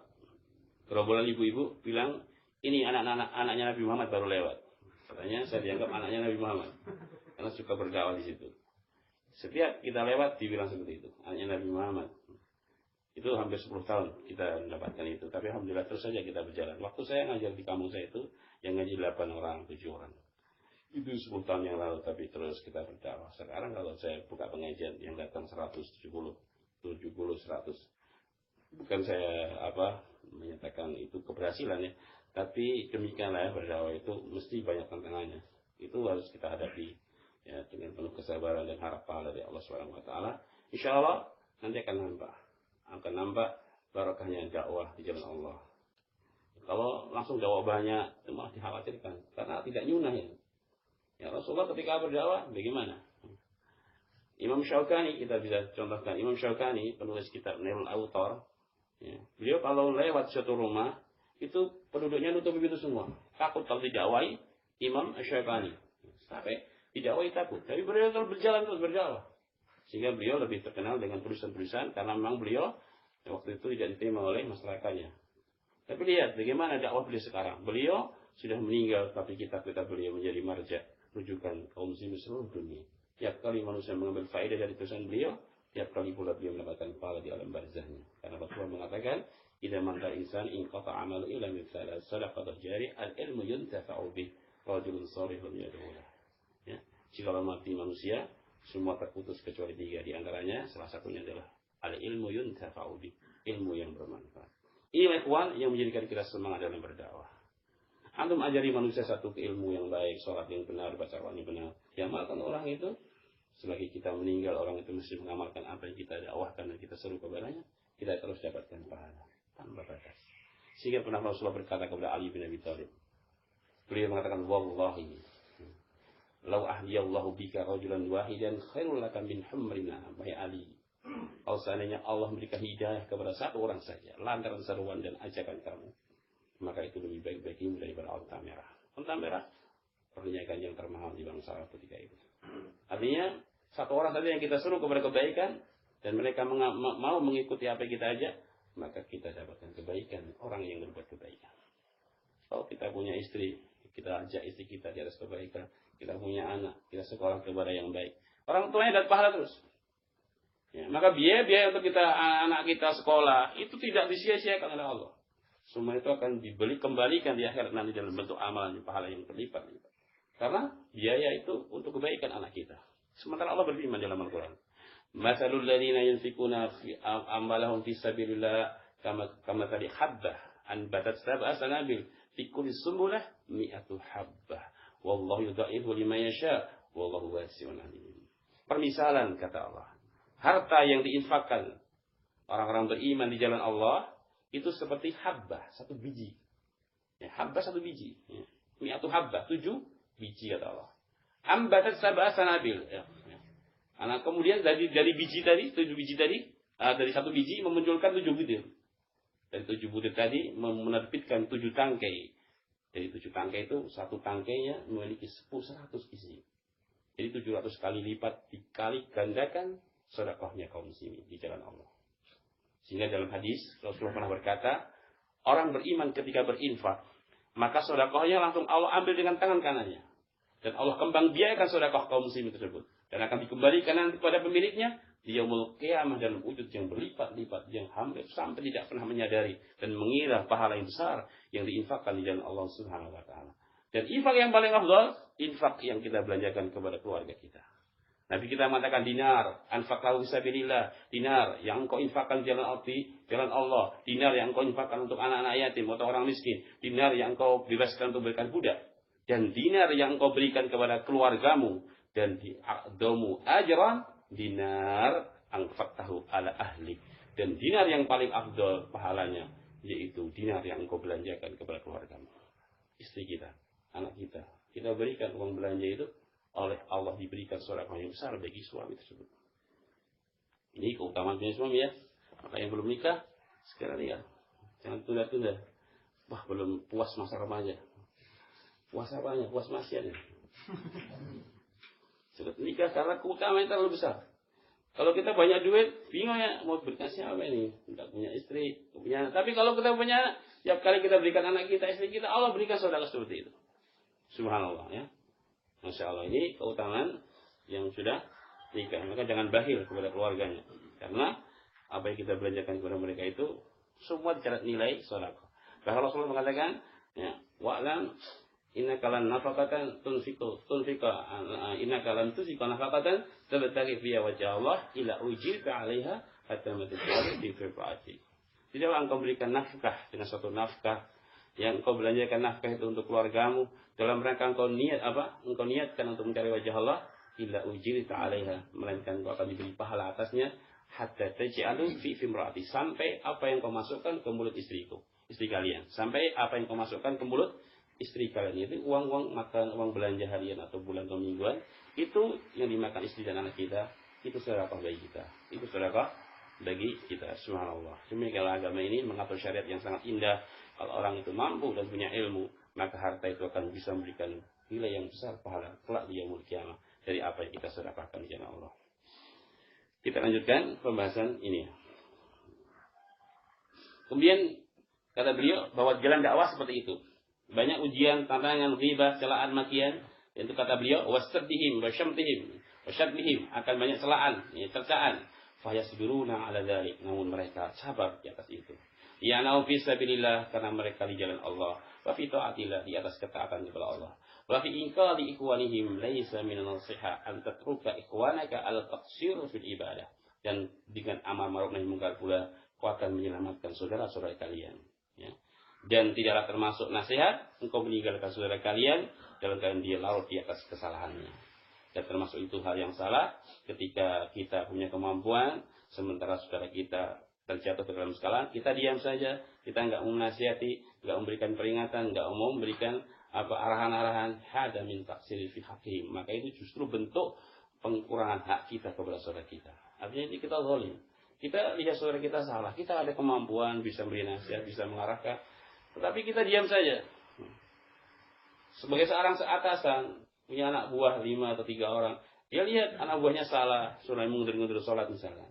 gerombolan ibu-ibu bilang, ini anaknya Nabi Muhammad baru lewat. Katanya saya dianggap anaknya Nabi Muhammad, karena suka berdakwah di situ. Setiap kita lewat dibilang seperti itu, anaknya Nabi Muhammad. Itu hampir 10 tahun kita mendapatkan itu, tapi alhamdulillah terus saja kita berjalan. Waktu saya ngajar di kampung saya itu, yang ngaji 8 orang, 7 orang. Itu 10 tahun yang lalu, tapi terus kita berdakwah. Sekarang kalau saya buka pengajian yang datang 170, 100. Bukan saya menyatakan itu keberhasilan ya, Tapi demikianlah berdakwah itu mesti banyak tantangannya. Itu harus kita hadapi ya dengan penuh kesabaran dan harap pahala dari Allah Subhanahu wa taala. Insyaallah nanti akan nambah barakahnya dakwah di jalan Allah. Kalau langsung dakwah banyak itu malah dikhawatirkan karena tidak nyunah ya. Ya Rasulullah ketika berdakwah bagaimana? Imam Syaukani kita bisa contohkan. Imam Syaukani penulis kitab Nailul Awtar. Ya, beliau kalau lewat suatu rumah itu penduduknya nutup pintu semua. Takut kalau didakwahi Imam Syaukani. Sampai didakwahi takut. Tapi beliau terus berjalan. Sehingga beliau lebih terkenal dengan tulisan-tulisan karena memang beliau waktu itu tidak diterima oleh masyarakatnya. Tapi lihat bagaimana dakwah beliau sekarang. Beliau sudah meninggal tapi kitab-kitab beliau menjadi marja rujukan kaum muslimin seluruh dunia. Tiap kali manusia mengambil faedah dari tulisan beliau, tiap kali pula beliau mendapatkan pahala di alam barzahnya. Karena Rasulullah mengatakan, "Idza manta insan in qata amalu illa min thalath, sadaqah jari, al-ilmu yuntafa'u bih, rajulun shalihun yad'u lahu." Ya, jika mati manusia, semua terputus kecuali 3 di antaranya, salah satunya adalah al-ilmu yuntafa'u bih, ilmu yang bermanfaat. Ini ikhwan yang menjadikan kita semangat dalam berdakwah. Antum ajari manusia satu ilmu yang baik, sholat yang benar, baca Al-Quran yang benar. Yang amalkan orang itu, selagi kita meninggal, orang itu mesti mengamalkan apa yang kita dakwahkan dan kita seru kepadanya, kita terus dapatkan pahala tanpa batas. Sehingga pernah Rasulullah berkata kepada Ali bin Abi Thalib, beliau mengatakan, "Wallahi, lau ahdiyallahu bika rajulan wahidan khairul laka min humrina." Wahai Ali, kalau seandainya Allah memberikan hidayah kepada satu orang saja, lantaran seruan dan ajakan kamu, maka itu lebih baik bagimu daripada unta merah. Unta merah perniagaan yang termahal di bangsa ketika itu. Artinya satu orang saja yang kita suruh kepada kebaikan dan mereka mau mengikuti apa yang kita ajak, maka kita dapatkan kebaikan orang yang berbuat kebaikan. Kalau kita punya istri, kita ajak istri kita di atas kebaikan. Kita punya anak, kita sekolah kepada yang baik. Orang tuanya dapat pahala terus. Ya, maka biaya untuk anak kita sekolah itu tidak disia-siakan oleh Allah. Semua itu akan kembalikan di akhirat nanti dalam bentuk amalan pahala yang berlipat-lipat. Karena biaya itu untuk kebaikan anak kita. Sementara Allah berfirman dalam Al-Quran, "Matsalul ladzina yunfikuna amwalahum fi sabilillah kama tali habbah anbatat sab'a sanabil fi kulli sunbulah mi'atu habbah wallahu yudha'ifu liman yasha wallahu wasi'un 'alim." Permisalan kata Allah, harta yang diinfakkan orang-orang beriman di jalan Allah itu seperti habbah, 1 biji. Ya, habbah 1 biji. Ya. Mi'atu habbah, 7 biji kata Allah. Ambatat sab'a sanabil. Ya. Nah, kemudian dari biji tadi, 7 biji tadi, dari 1 biji memunculkan 7 butir. Dari 7 butir tadi menerbitkan 7 tangkai. Dari 7 tangkai itu, 1 tangkainya memiliki 100 isi. Jadi 700 kali lipat dikali gandakan sedekahnya kaum muslimin di jalan Allah. Sehingga dalam hadis Rasulullah pernah berkata, orang beriman ketika berinfak, maka sedekahnya langsung Allah ambil dengan tangan kanannya. Dan Allah kembang biayakan sedekah kaum muslimin tersebut. Dan akan dikembalikan nanti kepada pemiliknya di yaumul qiyamah dalam wujud yang berlipat-lipat, yang hampir sampai tidak pernah menyadari dan mengira pahala yang besar yang diinfakkan di jalan Allah Subhanahu wa taala. Dan infak yang paling afdal, infak yang kita belanjakan kepada keluarga kita. Nabi kita mengatakan dinar, anfaqlahu fisabilillah, dinar yang engkau infakkan di jalan Allah, dinar yang engkau infakkan untuk anak-anak yatim atau orang miskin, dinar yang engkau bebaskan untuk berikan budak, dan dinar yang engkau berikan kepada keluargamu, dan di'aqdamu ajran, dinar anfaqtahu ala ahlik, dan dinar yang paling afdal pahalanya, yaitu dinar yang engkau belanjakan kepada keluargamu, istri kita, anak kita. Kita berikan uang belanja itu, oleh Allah diberikan sedekah yang besar bagi suami tersebut. Ini keutamaan punya suami ya. Maka yang belum nikah, sekarang nikah. Jangan tunda-tunda. Wah, belum puas masa remaja. Puas apanya? Puas maksiatnya. Sudah nikah karena keutamaan terlalu besar. Kalau kita banyak duit, bingung ya, mau berkasih apa ini? Tidak punya istri, punya anak. Tapi kalau kita punya anak, setiap kali kita berikan anak kita, istri kita, Allah berikan sedekah seperti itu. Subhanallah ya. Masya Allah, ini keutamaan yang sudah nikah. Maka jangan bakhil kepada keluarganya. Karena apa yang kita belanjakan kepada mereka itu semua dicatat nilai sedekah. Bahkan Rasulullah mengatakan, ya, wa'lam innaka lan nafaqatan tunfiqa innaka lan tunfiqa nafaqatan tabtaghi fiha wajha Allah ila ujirka 'alaiha hatta matujari fi firqati. Tidaklah engkau berikan nafkah dengan suatu nafkah yang engkau belanjakan nafkah itu untuk keluargamu dalam rangka engkau niatkan untuk mencari wajah Allah, illa ujirta 'alaiha, melainkan engkau akan diberi pahala atasnya, hatta taj'alu fi imraati, sampai apa yang kau masukkan ke mulut istri kalian, sampai apa yang kau masukkan ke mulut istri kalian. Itu uang makan, uang belanja harian atau bulan atau mingguan, itu yang dimakan istri dan anak kita, itu sedekah bagi kita, itu sedekah bagi kita. Subhanallah. Demikianlah agama ini mengatur syariat yang sangat indah. Kalau orang itu mampu dan punya ilmu, maka harta itu akan bisa memberikan nilai yang besar pahala kelak di yaumul qiyamah dari apa yang kita sedekahkan di jalan Allah. Kita lanjutkan pembahasan ini. Kemudian kata beliau bahwa jalan dakwah seperti itu. Banyak ujian, tantangan, ghibah, celaan, makian. Itu kata beliau, wastaddihim, wasyadbihim, akan banyak celaan, cercaan. Fayasbiruna ala dzalik, namun mereka sabar di atas itu. Ya'nau fi sabilillah, karena mereka di jalan Allah. Wa fi ta'atillah, di atas ketaatan kepada Allah. Wa fi inqadhi ikhwanihim laisa min an-nasiha an tatruka ikhwanaka al-taqsir fil ibadah. Dan dengan amar ma'ruf nahi munkar pula kau akan menyelamatkan saudara-saudara kalian, ya. Dan tidaklah termasuk nasihat engkau meninggalkan saudara kalian dalam keadaan dia larut di atas kesalahannya. Dan termasuk itu hal yang salah ketika kita punya kemampuan sementara saudara kita terjatuh ke dalam kesalahan, kita diam saja, kita enggak menasihati, enggak memberikan peringatan, enggak mau memberikan arahan-arahan, hada min taqsiril fi haqqihim, maka itu justru bentuk pengurangan hak kita kepada saudara kita. Artinya kita zalim. Kita lihat saudara kita salah, kita ada kemampuan bisa beri nasihat, bisa mengarahkan, tetapi kita diam saja. Sebagai seorang atasan, punya anak buah 5 atau 3 orang, dia lihat anak buahnya salah, suruh mundur-mundur sholat misalnya,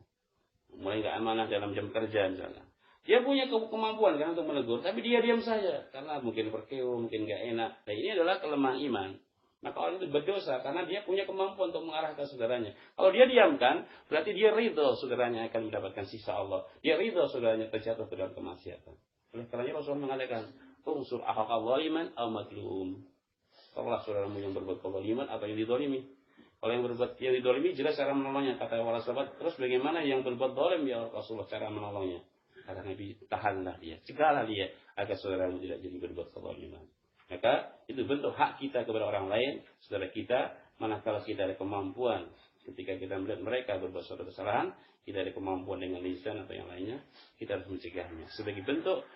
mulai nggak amanah dalam jam kerja misalnya. Dia punya kemampuan kan untuk menegur, tapi dia diam saja karena mungkin berkew, mungkin nggak enak. Dan ini adalah kelemahan iman. Maka orang itu berdosa karena dia punya kemampuan untuk mengarahkan saudaranya. Kalau dia diamkan, berarti dia ridho saudaranya akan mendapatkan sisa Allah. Dia ridho saudaranya terjatuh ke dalam kemaksiatan. Oleh karenanya Rasulullah mengatakan, unsur akhaka zaliman aw madlum. Tolonglah saudaramu yang berbuat kezaliman atau yang dizalimi. Kalau yang dizalimi jelas cara menolongnya, kata para sahabat. Terus bagaimana yang berbuat zalim ya Rasulullah cara menolongnya? Kata Nabi, tahanlah dia, cegahlah dia agar saudaramu tidak jadi berbuat kezaliman. Maka itu bentuk hak kita kepada orang lain, saudara kita, manakala kita ada kemampuan ketika kita melihat mereka berbuat suatu kesalahan, kita ada kemampuan dengan lisan atau yang lainnya, kita harus mencegahnya. Sebagai bentuk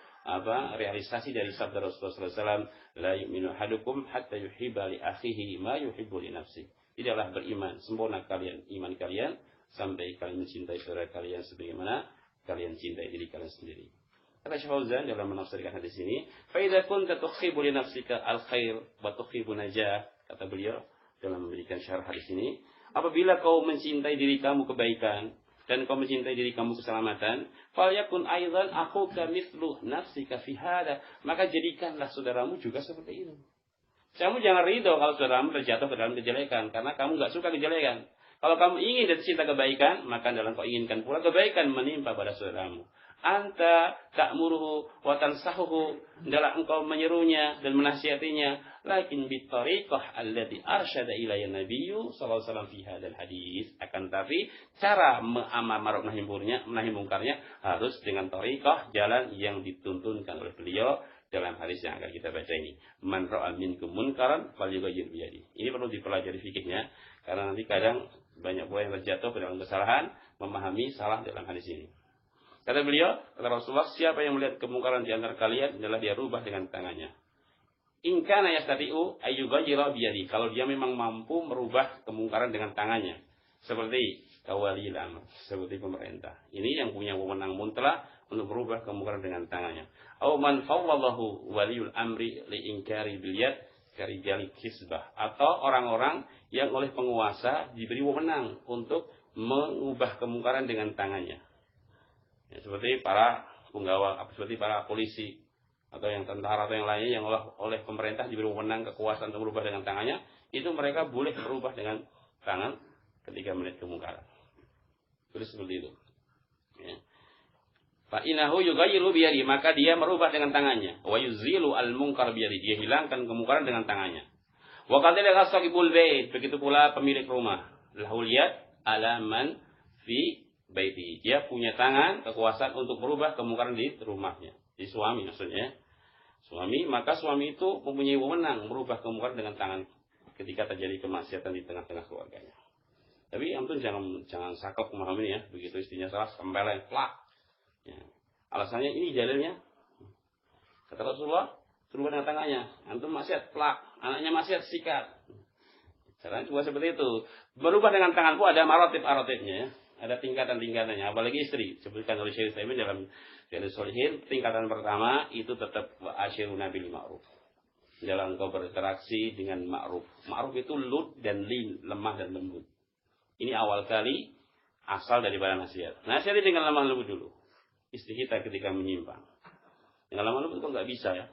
realisasi dari sabda Rasulullah SAW, la yu'minu ahadukum hatta yuhibba li akhihi ma yuhibbu li nafsihi. Tidaklah beriman sempurna iman kalian sampai kalian mencintai saudara kalian sebagaimana kalian cintai diri kalian sendiri. Kata Syekh Fauzan dalam menafsirkan hadis ini, fa idza kunta tuhibbu li nafsika al-khair wa tuhibbu najah, kata beliau dalam memberikan syarah hadis ini, apabila kau mencintai diri kamu kebaikan dan kau mencintai diri kamu keselamatan, falyakun aidzan akhuka mithlu nafsika fi hada, maka jadikanlah saudaramu juga seperti itu. Kamu jangan ridho kalau saudaramu terjatuh ke dalam kejelekan karena kamu enggak suka kejelekan. Kalau kamu ingin dan cinta kebaikan, maka dalam kau inginkan pula kebaikan menimpa pada saudaramu. Anta ta'muruhu wa tansahuhu, adalah engkau menyerunya dan menasihatinya, lakin bitariqah allati arsyada ilayya nabiyyu sallallahu alaihi wasallam fi hadzal hadis. Akan tapi cara amar ma'ruf nahi mungkarnya harus dengan tariqah, jalan yang dituntunkan oleh beliau dalam hadis yang akan kita baca ini. Man ra'a minkum munkaran falyughayyir bi yadihi. Ini perlu dipelajari fikihnya karena nanti kadang banyak pula yang terjatuh ke dalam kesalahan memahami salah dalam hadis ini. Kata beliau, kata Rasulullah, siapa yang melihat kemungkaran di antara kalian adalah dia rubah dengan tangannya. In kana yastati'u ayyughayyira bi yadihi. Kalau dia memang mampu merubah kemungkaran dengan tangannya. Seperti kawalil amr, seperti pemerintah. Ini yang punya wewenang mutlak untuk merubah kemungkaran dengan tangannya. Aw man fawwadhahu waliyul amri li inkari bil yad karijali kisbah, atau orang-orang yang oleh penguasa diberi wewenang untuk mengubah kemungkaran dengan tangannya. Ya, seperti para penggawa, seperti para polisi atau yang tentara atau yang lainnya yang oleh pemerintah diberi wewenang kekuasaan untuk merubah dengan tangannya, itu mereka boleh merubah dengan tangan ketika melihat kemungkaran. Terus seperti itu. Ya. Fa innahu yughayyiru bi yadihi, maka dia merubah dengan tangannya. Wa yuzilu al-munkar bi yadihi, dia hilangkan kemungkaran dengan tangannya. Wa qadala sahibul bait, begitu pula pemilik rumah. Lahul yad ala man fi baiti, dia punya tangan kekuasaan untuk merubah kemungkaran di rumahnya, di suami maksudnya. suami, maka suami itu mempunyai wewenang merubah kemungkaran dengan tangan ketika terjadi kemaksiatan di tengah-tengah keluarganya. Tapi antum jangan saklek memahami ya, begitu istrinya salah sempeleng, plak. Ya. Alasannya ini dalilnya. Kata Rasulullah, berubah dengan tangannya. Antum maksiat, plak. Anaknya maksiat, sikat. Caranya cuma seperti itu. Berubah dengan tangan pun ada marotip-arotipnya ya. Ada tingkatan-tingkatannya. Apalagi istri. Sebutkan oleh Syekh Utsaimin dalam Riyadhus Shalihin. Tingkatan pertama itu tetap asyiruna bil ma'ruf. Dalam kau berinteraksi dengan ma'ruf. Ma'ruf itu lut dan lin. Lemah dan lembut. Ini awal kali asal daripada nasihat. Nasihati dengan lemah lembut dulu. Istri kita ketika menyimpang. Dengan lemah lembut kok nggak bisa ya.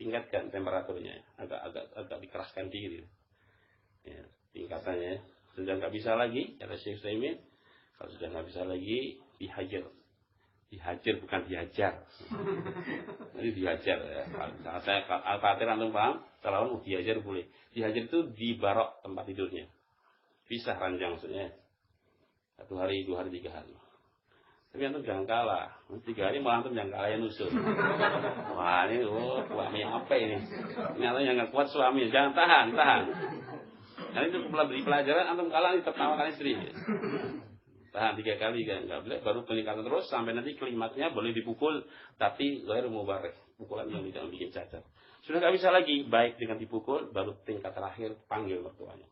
Tingkatkan temperaturnya. Agak dikeraskan diri. Ya, tingkatannya. Sudah nggak bisa lagi. Kata Syekh Utsaimin. Kalau sudah nggak bisa lagi, dihajar. Dihajar bukan dihajar. Jadi dihajar ya. Kalau saya Al-Fatihah antum paham, kalau dihajar boleh. Dihajar itu di barok tempat tidurnya. Pisah ranjang maksudnya. 1 hari, 2 hari, 3 hari. Tapi antum jangan kalah. 3 hari malah antum jangan kalah yang nusul. Wah ini suami apa ini? Ini antum yang nggak kuat suami. Jangan tahan. Karena itu setelah beri pelajaran antum kalah tertawakan istri. Tahan 3 kali kan nggak boleh, baru peningkatan terus sampai nanti klimaksnya boleh dipukul, tapi ghair mubarek, pukulan yang tidak bikin cacat. Sudah nggak bisa lagi, baik dengan dipukul, baru tingkat terakhir panggil mertuanya.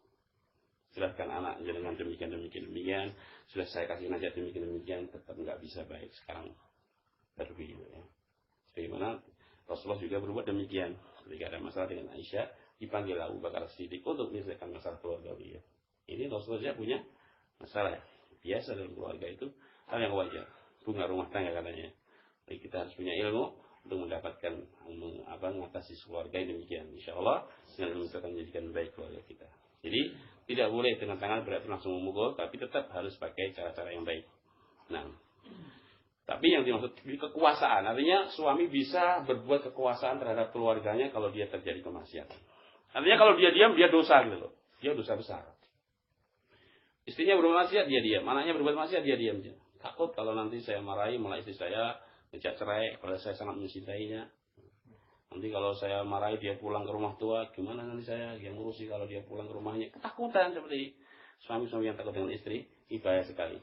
Silahkan anak dengan demikian. Sudah saya kasih nasihat demikian, tetap nggak bisa baik sekarang pergi. Ya. Bagaimana Rasulullah juga berbuat demikian. Ketika ada masalah dengan Aisyah, dipanggil Abu Bakar Siddiq untuk menyelesaikan masalah keluarga beliau. Ini Rasulullah punya masalah. Biasa dalam keluarga itu hal yang wajar. Bunga rumah tangga katanya. Jadi kita harus punya ilmu untuk mendapatkan mengatasi keluarga yang demikian. Insya Allah dengan ilmu kita akan menjadikan baik keluarga kita. Jadi tidak boleh dengan tangan berarti langsung memukul, tapi tetap harus pakai cara-cara yang baik. Nah, tapi yang dimaksud kekuasaan, artinya suami bisa berbuat kekuasaan terhadap keluarganya kalau dia terjadi kemaksiatan. Artinya kalau dia diam, dia dosa gitu loh. Dia dosa besar. Istrinya berbuat maksiat, dia diam. Anaknya berbuat maksiat, dia diam. Takut kalau nanti saya marahi, malah istri saya ngejak cerai, kalau saya sangat mencintainya. Nanti kalau saya marahi, dia pulang ke rumah tua, gimana nanti saya yang ngurusi kalau dia pulang ke rumahnya? Ketakutan seperti suami-suami yang takut dengan istri, ini bahaya sekali.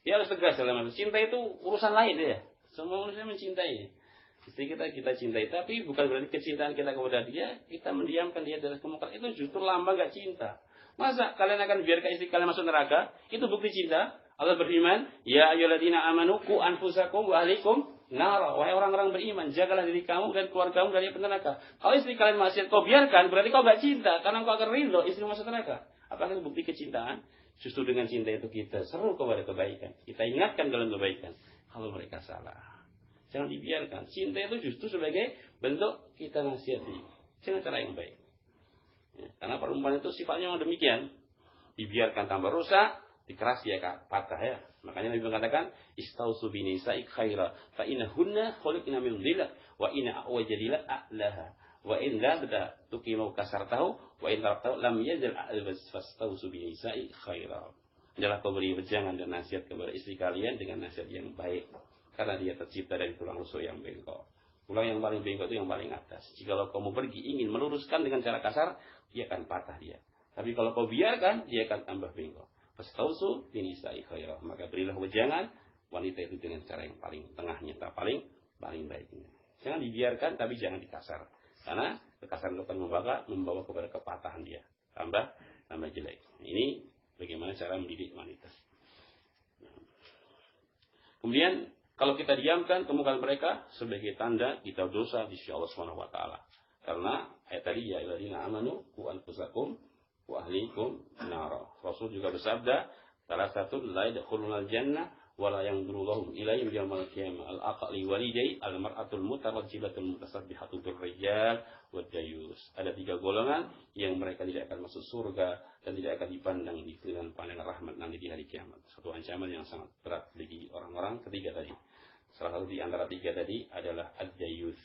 Dia harus tegas dalam hal cinta itu urusan lain ya. Semua manusia mencintai. Istri kita cintai, tapi bukan berarti kecintaan kita kepada dia, kita mendiamkan dia dari kemungkaran. Itu justru lambang gak cinta. Masa kalian akan biarkan istri kalian masuk neraka? Itu bukti cinta. Allah berfirman, ya ayyuhalladzina amanu qu anfusakum wa ahlikum nara. Wahai orang-orang beriman, jagalah diri kamu dan keluargamu dari api neraka. Kalau istri kalian maksiat kau biarkan, berarti kau gak cinta, karena kau akan ridho istri masuk neraka. Apakah itu bukti kecintaan? Justru dengan cinta itu kita seru kepada kebaikan. Kita ingatkan dalam kebaikan. Kalau mereka salah, jangan dibiarkan. Cinta itu justru sebagai bentuk kita nasihati dengan cara yang baik. Ya, karena perempuan itu sifatnya memang demikian. Dibiarkan tambah rusak, dikeras dia patah ya. Makanya Nabi mengatakan, istausu binisa'i khaira, fa innahunna khuliqna min dhillah, wa inna awjadila a'laha, wa in la tuqimu kasartahu, wa in tarabtahu lam yazal a'labas fastausu binisa'i khaira. Adalah kau beri wejangan dan nasihat kepada istri kalian dengan nasihat yang baik. Karena dia tercipta dari tulang rusuk yang bengkok. Tulang yang paling bengkok itu yang paling atas. Jikalau kamu pergi ingin meluruskan dengan cara kasar, dia akan patah dia. Tapi kalau kau biarkan, dia akan tambah bengkok. Fastausu binisa'i khairah. Maka berilah wejangan wanita itu dengan cara yang paling tengahnya, paling baiknya. Jangan dibiarkan, tapi jangan dikasar. Karena kekasaran itu akan membawa kepada kepatahan dia. Tambah jelek. Ini bagaimana cara mendidik wanita. Kemudian kalau kita diamkan kemungkaran mereka sebagai tanda kita dosa di sisi Allah Subhanahu wa taala. Karena ayat tadi ya ayyuhalladzina amanu qu anfusakum wa ahlikum nara. Rasul juga bersabda, salah satu la yadkhulunal jannah wa la yanzurullahu ilaihim yaumal qiyamah al-aqli walidai al-mar'atul mutarajjilatul mutasabbihatul birrijal wad dayus. Ada 3 golongan yang mereka tidak akan masuk surga dan tidak akan dipandang dengan pandangan rahmat nanti di hari kiamat. Satu ancaman yang sangat berat bagi orang-orang ketiga tadi. Salah satu di antara 3 tadi adalah ad-dayus.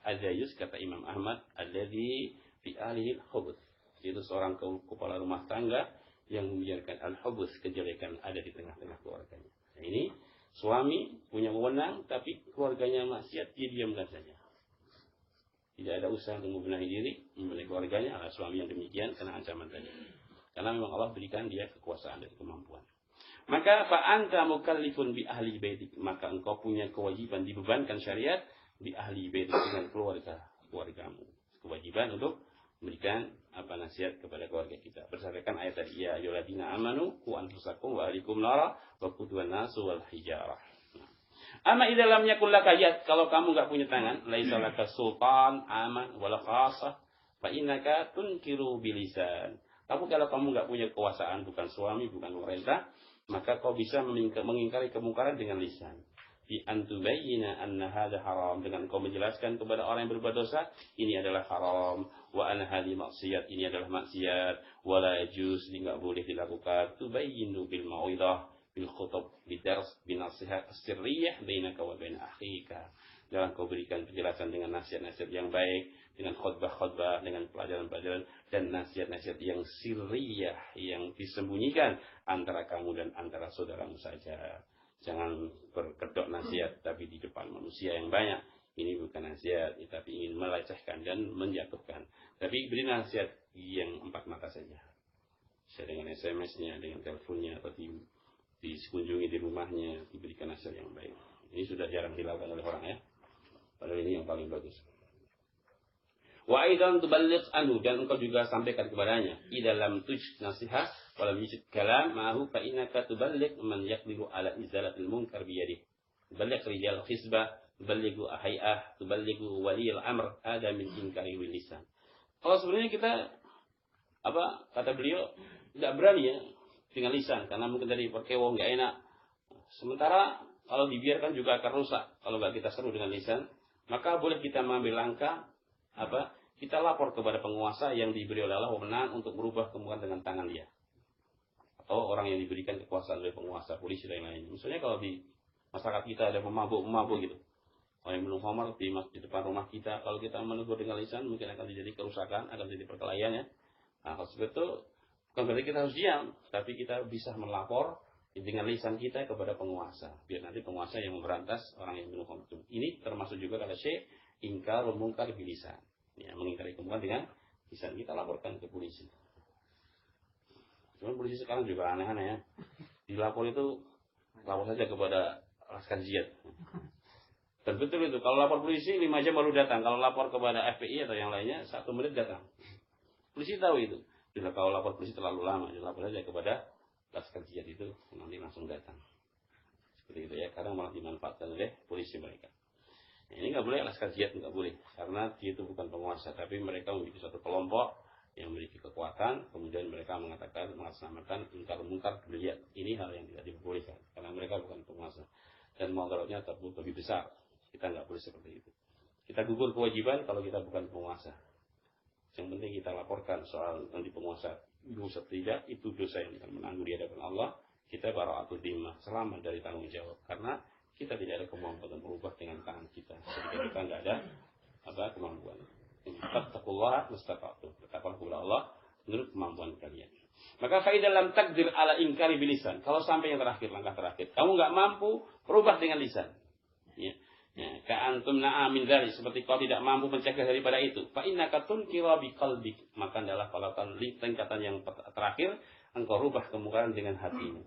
Ad-dayus kata Imam Ahmad, alladzi fi alihi al-khubuth. Itu seorang kepala rumah tangga yang membiarkan al-khubuth, kejelekan ada di tengah-tengah keluarganya. Nah, ini suami punya wewenang tapi keluarganya maksiat, dia diamkan saja. tidak ada usaha untuk membenahi diri, membenahi keluarganya, adalah suami yang demikian kena ancaman tadi. Karena memang Allah berikan dia kekuasaan dan kemampuan. Maka fa'anta mukallifun bi ahli baitik, maka engkau punya kewajiban dibebankan syariat bi ahli baitik dengan keluargamu. Kewajiban untuk memberikan nasihat kepada keluarga kita. Berdasarkan ayat tadi, ya ayyuhalladzina amanu qu anfusakum wa ahlikum nara wa quduwan nasu wal hijarah. Amma idza lam yakul laka yad, kalau kamu enggak punya tangan, laisa laka sultan aman wala khasah fa innaka tunkiru bilisan. Tapi kalau kamu enggak punya kekuasaan, bukan suami, bukan pemerintah, maka kau bisa mengingkari kemungkaran dengan lisan. Bi antubayyina anna hadza haram, dengan kau menjelaskan kepada orang yang berbuat dosa ini adalah haram, wa anna hadhi maksiat, ini adalah maksiat, wala yajuz, enggak boleh dilakukan. Tubayyinu bil mau'izah bil khutub bidars binasihat sirriyah bainaka wa bain akhika. Jangan kau berikan penjelasan dengan nasihat-nasihat yang baik, dengan khutbah-khutbah, dengan pelajaran-pelajaran dan nasihat-nasihat yang sirriyah, yang disembunyikan antara kamu dan antara saudaramu saja. Jangan berkedok nasihat tapi di depan manusia yang banyak. Ini bukan nasihat, tapi ingin melecehkan dan menjatuhkan. Tapi beri nasihat yang empat mata saja. Bisa dengan SMS-nya, dengan teleponnya, atau dikunjungi di rumahnya, diberikan nasihat yang baik. Ini sudah jarang dilakukan oleh orang ya. Padahal ini yang paling bagus. Wa aidan tuballigh anhu, dan engkau juga sampaikan kepadanya. Idza lam tuj nasihat wa lam yujid kalam ma'hu fa innaka tuballigh man yaqdiru ala izalatil munkar bi yadihi. Tuballigh rijal hisbah, tuballigh hay'ah, tuballigh waliyul amr, ada min inkari bil lisan. Kalau sebenarnya kita kata beliau tidak berani ya dengan lisan, karena mungkin dari perkewo enggak enak. Sementara kalau dibiarkan juga akan rusak kalau enggak kita seru dengan lisan. Maka boleh kita mengambil langkah kita lapor kepada penguasa yang diberi oleh Allah wewenang untuk merubah kemungkaran dengan tangan dia, atau orang yang diberikan kekuasaan oleh penguasa, polisi dan lain-lain. Misalnya kalau di masyarakat kita ada pemabuk gitu, orang yang minum khamar di depan rumah kita, kalau kita menegur dengan lisan mungkin akan terjadi kerusakan, akan terjadi perkelahian ya. Nah, kalau seperti itu bukan berarti kita harus diam, tapi kita bisa melapor dengan lisan kita kepada penguasa, biar nanti penguasa yang memberantas orang yang minum khamar itu. Ini termasuk juga kata Syekh ingkarul munkar bil lisan. Ya, mengingkari kemungkaran dengan lisan, kita laporkan ke polisi. Cuman polisi sekarang juga aneh-aneh ya. Dilapor itu lapor saja kepada Laskar Jihad. Dan betul itu, kalau lapor polisi 5 jam baru datang. Kalau lapor kepada FPI atau yang lainnya 1 menit datang. Polisi tahu itu. Bila kalau lapor polisi terlalu lama, dilapor saja kepada Laskar Jihad itu, nanti langsung datang. Seperti itu ya, kadang malah dimanfaatkan oleh polisi mereka. Ini nggak boleh, Laskar Jihad nggak boleh, karena dia itu bukan penguasa, tapi mereka memiliki suatu kelompok yang memiliki kekuatan, kemudian mereka mengatasnamakan ingkar munkar bil yad. Ini hal yang tidak diperbolehkan, karena mereka bukan penguasa, dan mudaratnya lebih besar. Kita nggak boleh seperti itu. Kita gugur kewajiban kalau kita bukan penguasa. Yang penting kita laporkan soal nanti penguasa dosa tidak, itu dosa yang akan menanggung di hadapan Allah. Kita bara'atul dhimmah, selamat dari tanggung jawab, karena kita tidak ada kemampuan untuk merubah dengan tangan kita. Ketika kita tidak ada kemampuan. Fattaqullaha mastata'tum. Bertakwalah kepada Allah menurut kemampuan kalian. Maka faidah lam takdir ala ingkari bilisan. Kalau sampai yang terakhir, langkah terakhir, kamu nggak mampu merubah dengan lisan. Ya. Ka'antum na'amin dzalik, seperti kau tidak mampu mencegah daripada itu. Fa innaka tunkira biqalbik. Maka adalah kalau tingkatan yang terakhir, engkau rubah kemungkaran dengan hatimu.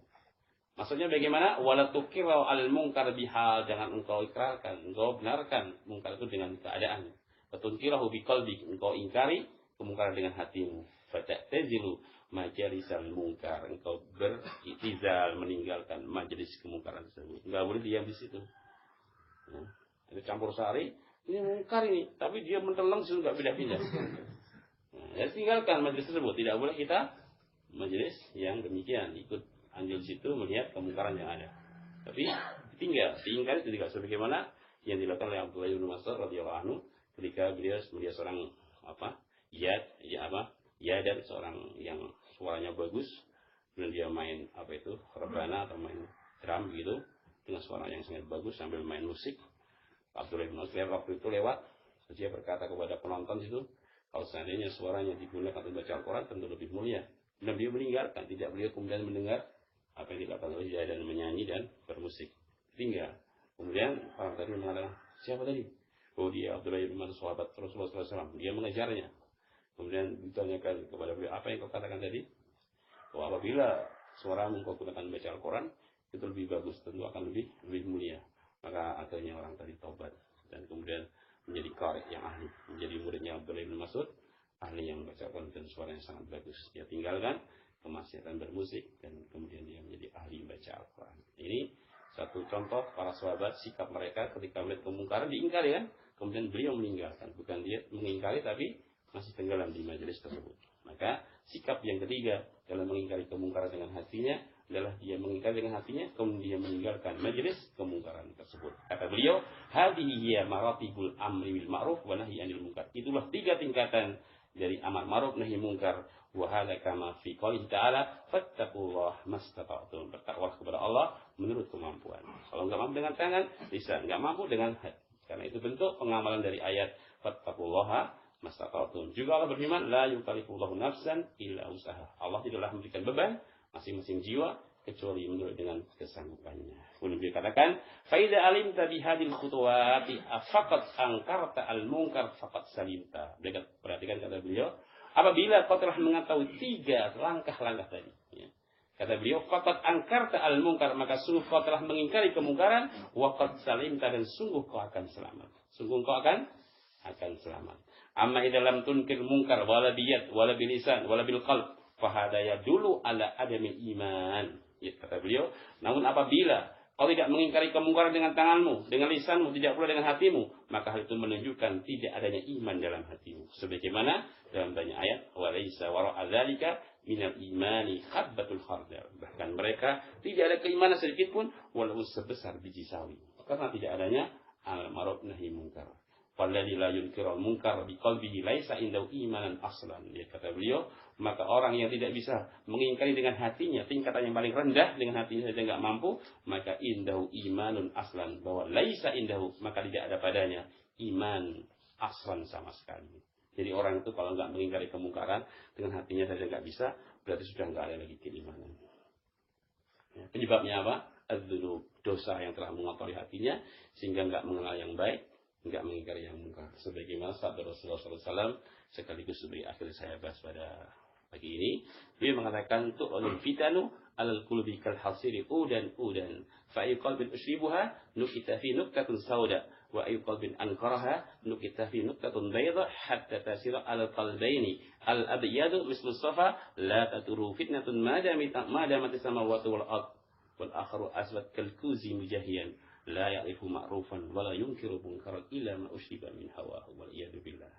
Maksudnya bagaimana? Wala tukirau al munkar bihal, jangan engkau ikrarkan, engkau benarkan mungkar itu dengan keadaan. Fatunkirahu biqalbik, engkau ingkari kemungkaran dengan hatimu. Fata'tazilu majalisal munkar, engkau beritizal, meninggalkan majelis kemungkaran tersebut. Enggak boleh diam di situ. Ya. Itu campur sari, ini mungkar ini, tapi dia mentelang sudah enggak pindah-pindah. Nah, ya tinggalkan majelis tersebut, tidak boleh kita majelis yang demikian ikut ambil situ melihat kemungkaran yang ada. Tapi diingkari itu tidak sebagaimana yang dilakukan oleh Abdullah bin Mas'ud radhiyallahu anhu ketika beliau melihat seorang dan seorang yang suaranya bagus, kemudian dia main rebana atau main drum gitu dengan suara yang sangat bagus sambil main musik. Abdullah bin Mas'ud waktu itu lewat, dia berkata kepada penonton itu, kalau seandainya suaranya digunakan untuk baca Al-Quran tentu lebih mulia. Dan dia meninggalkan, tidak beliau kemudian mendengar apa yang dilakukan oleh dia dan menyanyi dan bermusik. Tinggal. Kemudian orang tadi mengatakan, siapa tadi? Oh dia Abdullah bin Mas'ud sahabat Rasulullah SAW. Dia mengejarnya. Kemudian ditanyakan kepada beliau, apa yang kau katakan tadi? Oh, apabila suaramu kau gunakan baca Al-Quran, itu lebih bagus, tentu akan lebih mulia. Maka akhirnya orang tadi taubat dan kemudian menjadi qari yang ahli, menjadi muridnya Abdullah bin Mas'ud, ahli yang membaca Al-Quran dan suara yang sangat bagus. Dia tinggalkan kemaksiatan bermusik dan kemudian dia menjadi ahli membaca Al-Quran. Ini satu contoh para sahabat, sikap mereka ketika melihat kemungkaran diingkari kan, kemudian beliau meninggalkan, bukan dia mengingkari tapi masih tenggelam di majelis tersebut. Maka sikap yang ketiga dalam mengingkari kemungkaran dengan hatinya adalah dia mengingkari dengan hatinya kemudian dia meninggalkan majelis kemungkaran tersebut. Kata beliau, hadhihi hiya maratibul amri bil ma'ruf wa nahyi 'anil munkar. Itulah 3 tingkatan dari amar ma'ruf nahi munkar. Wa hadza kama fi qouli ta'ala fattaqullaha mastata'tum. Bertakwa kepada Allah menurut kemampuan. Kalau enggak mampu dengan tangan, lisan, enggak mampu dengan hati. Karena itu bentuk pengamalan dari ayat fattaqullaha mastata'tum. Juga Allah berfirman, la yukallifullahu nafsan illa usaha. Allah tidaklah memberikan beban masing-masing jiwa kecuali menurut dengan kesanggupannya. Kemudian dia katakan, faida alimta bihadil khutuwati faqad angkarta al munkar faqad salimta. Perhatikan kata beliau, apabila kau telah mengetahui 3 langkah-langkah tadi, ya. Kata beliau, faqad angkarta al munkar, maka sungguh kau telah mengingkari kemungkaran, waqad salimta, dan sungguh kau akan selamat. Sungguh kau akan selamat. Amma idza lam tunkir munkar wala biyad wala bilisan wala bil qalb fahadaya dulu ala adamil iman. Ya, kata beliau, namun apabila kau tidak mengingkari kemungkaran dengan tanganmu, dengan lisanmu, tidak pula dengan hatimu, maka hal itu menunjukkan tidak adanya iman dalam hatimu. Sebagaimana dalam banyak ayat, walaysa wara'a dzalika minal imani habbatul khardal. Bahkan mereka tidak ada keimanan sedikit pun walau sebesar biji sawi. Karena tidak adanya al-ma'ruf nahi munkar. Walladzi la yunkiru munkar biqalbihi laisa indahu imanan aslan. Ya, kata beliau, maka orang yang tidak bisa mengingkari dengan hatinya, tingkatan yang paling rendah, dengan hatinya saja enggak mampu, maka indahu imanun aslan, bahwa laisa indahu, maka tidak ada padanya iman aslan sama sekali. Jadi orang itu kalau enggak mengingkari kemungkaran dengan hatinya saja enggak bisa, berarti sudah enggak ada lagi keimanan. Ya, penyebabnya apa? Adzunub, dosa yang telah mengotori hatinya sehingga enggak mengenal yang baik, enggak mengingkari yang munkar. Sebagaimana sabda Rasulullah SAW, sekaligus sebagai akhir saya bahas pada pagi ini, beliau mengatakan tu'ul fitanu alal qulubi kal hasiri udan fa ayu qalbin usribuha nukita fi nuktatun sauda wa ayu qalbin ankaraha nukita fi nuktatun bayda hatta tasira alal qalbaini al abyadu mislu safa la taturu fitnatun ma damat samawati wal ard wal akharu aswad kal kuzi mujahiyan la ya'rifu ma'rufan wa la yunkiru munkaran illa ma ushiba min hawa wal iyadu billah.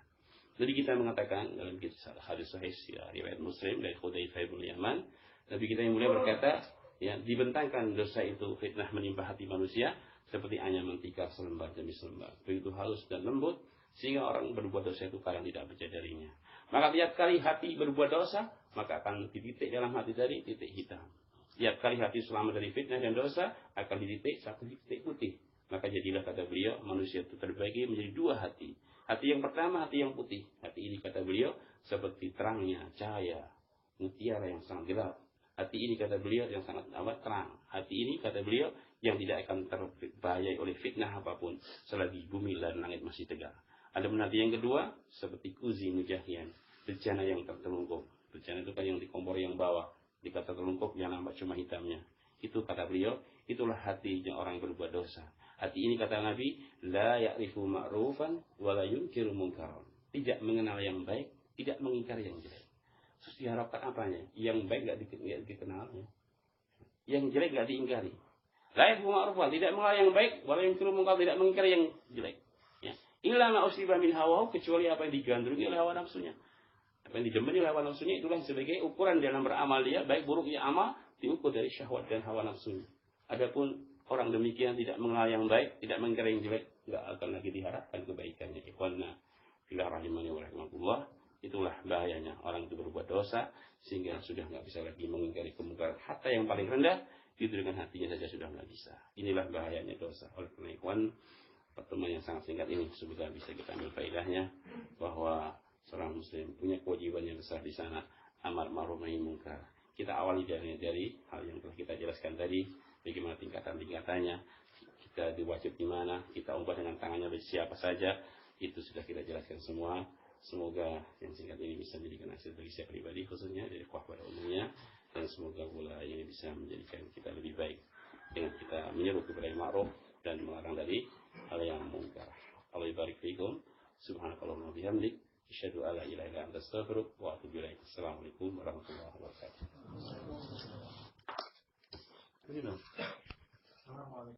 Jadi kita mengatakan dalam kisah hadis sahih riwayat Muslim dari Hudzaifah bin Yaman, Nabi kita yang mulia berkata, ya, dibentangkan dosa itu fitnah menimpa hati manusia seperti anyaman tikar selembar demi selembar. Begitu halus dan lembut sehingga orang berbuat dosa itu kadang tidak menyadarinya. Maka tiap kali hati berbuat dosa, maka akan dititik dalam hati tadi titik hitam. Tiap kali hati selamat dari fitnah dan dosa, akan dititik satu titik putih. Maka jadilah, kata beliau, manusia itu terbagi menjadi 2 hati. Hati yang pertama, hati yang putih. Hati ini, kata beliau, seperti terangnya cahaya mutiara yang sangat gelap. Hati ini, kata beliau, yang sangat terang. Hati ini, kata beliau, yang tidak akan terbahayai oleh fitnah apapun selagi bumi dan langit masih tegak. Adapun hati yang kedua, seperti kuzi mujahian, bejana yang tertelungkup. Bejana itu kan yang di kompor yang bawah. Dikata terlungkup yang nampak cuma hitamnya. Itu, kata beliau, itulah hatinya orang yang berbuat dosa. Hati ini, kata Nabi, la ya'rifu ma'rufan wa la yunkiru munkaran. Tidak mengenal yang baik, tidak mengingkari yang jelek. Terus diharapkan apanya? Yang baik enggak dikenalnya. Yang jelek enggak diingkari. La ya'rifu ma'rufan, tidak mengenal yang baik, wa la yunkiru munkaran, tidak mengingkari yang jelek. Ya. Illa ma usiba min hawa, kecuali apa yang digandrungi oleh hawa nafsunya. Apa yang didemeni oleh hawa nafsunya, itulah sebagai ukuran dalam beramal dia, baik buruknya amal diukur dari syahwat dan hawa nafsunya. Adapun orang demikian tidak mengenal yang baik, tidak mengingkari yang jelek, enggak akan lagi diharapkan kebaikannya. Ikhwanna fillah rahimani wa rahimakumullah. Itulah bahayanya orang itu berbuat dosa sehingga sudah enggak bisa lagi mengingkari kemungkaran. Hatta yang paling rendah itu dengan hatinya saja sudah enggak bisa. Inilah bahayanya dosa. Oleh karena ikhwan, pertemuan yang sangat singkat ini semoga bisa kita ambil faedahnya bahwa seorang muslim punya kewajiban yang besar di sana, amar ma'ruf nahi munkar. Kita awali dari hal yang telah kita jelaskan tadi, bagaimana tingkatan-tingkatannya. kita diwajib di mana, kita ubah dengan tangannya bagi siapa saja, itu sudah kita jelaskan semua. Semoga yang singkat ini bisa menjadikan hasil bagi saya pribadi khususnya dari ikhwah pada umumnya, dan semoga pula ini bisa menjadikan kita lebih baik dengan kita menyeru kepada yang ma'ruf dan melarang dari hal yang mungkar. Allah barik fiikum. Subhanakallahumma bihamdik, asyhadu an la ilaha illa anta astaghfiruka wa atubu ilaik. Assalamualaikum warahmatullahi wabarakatuh.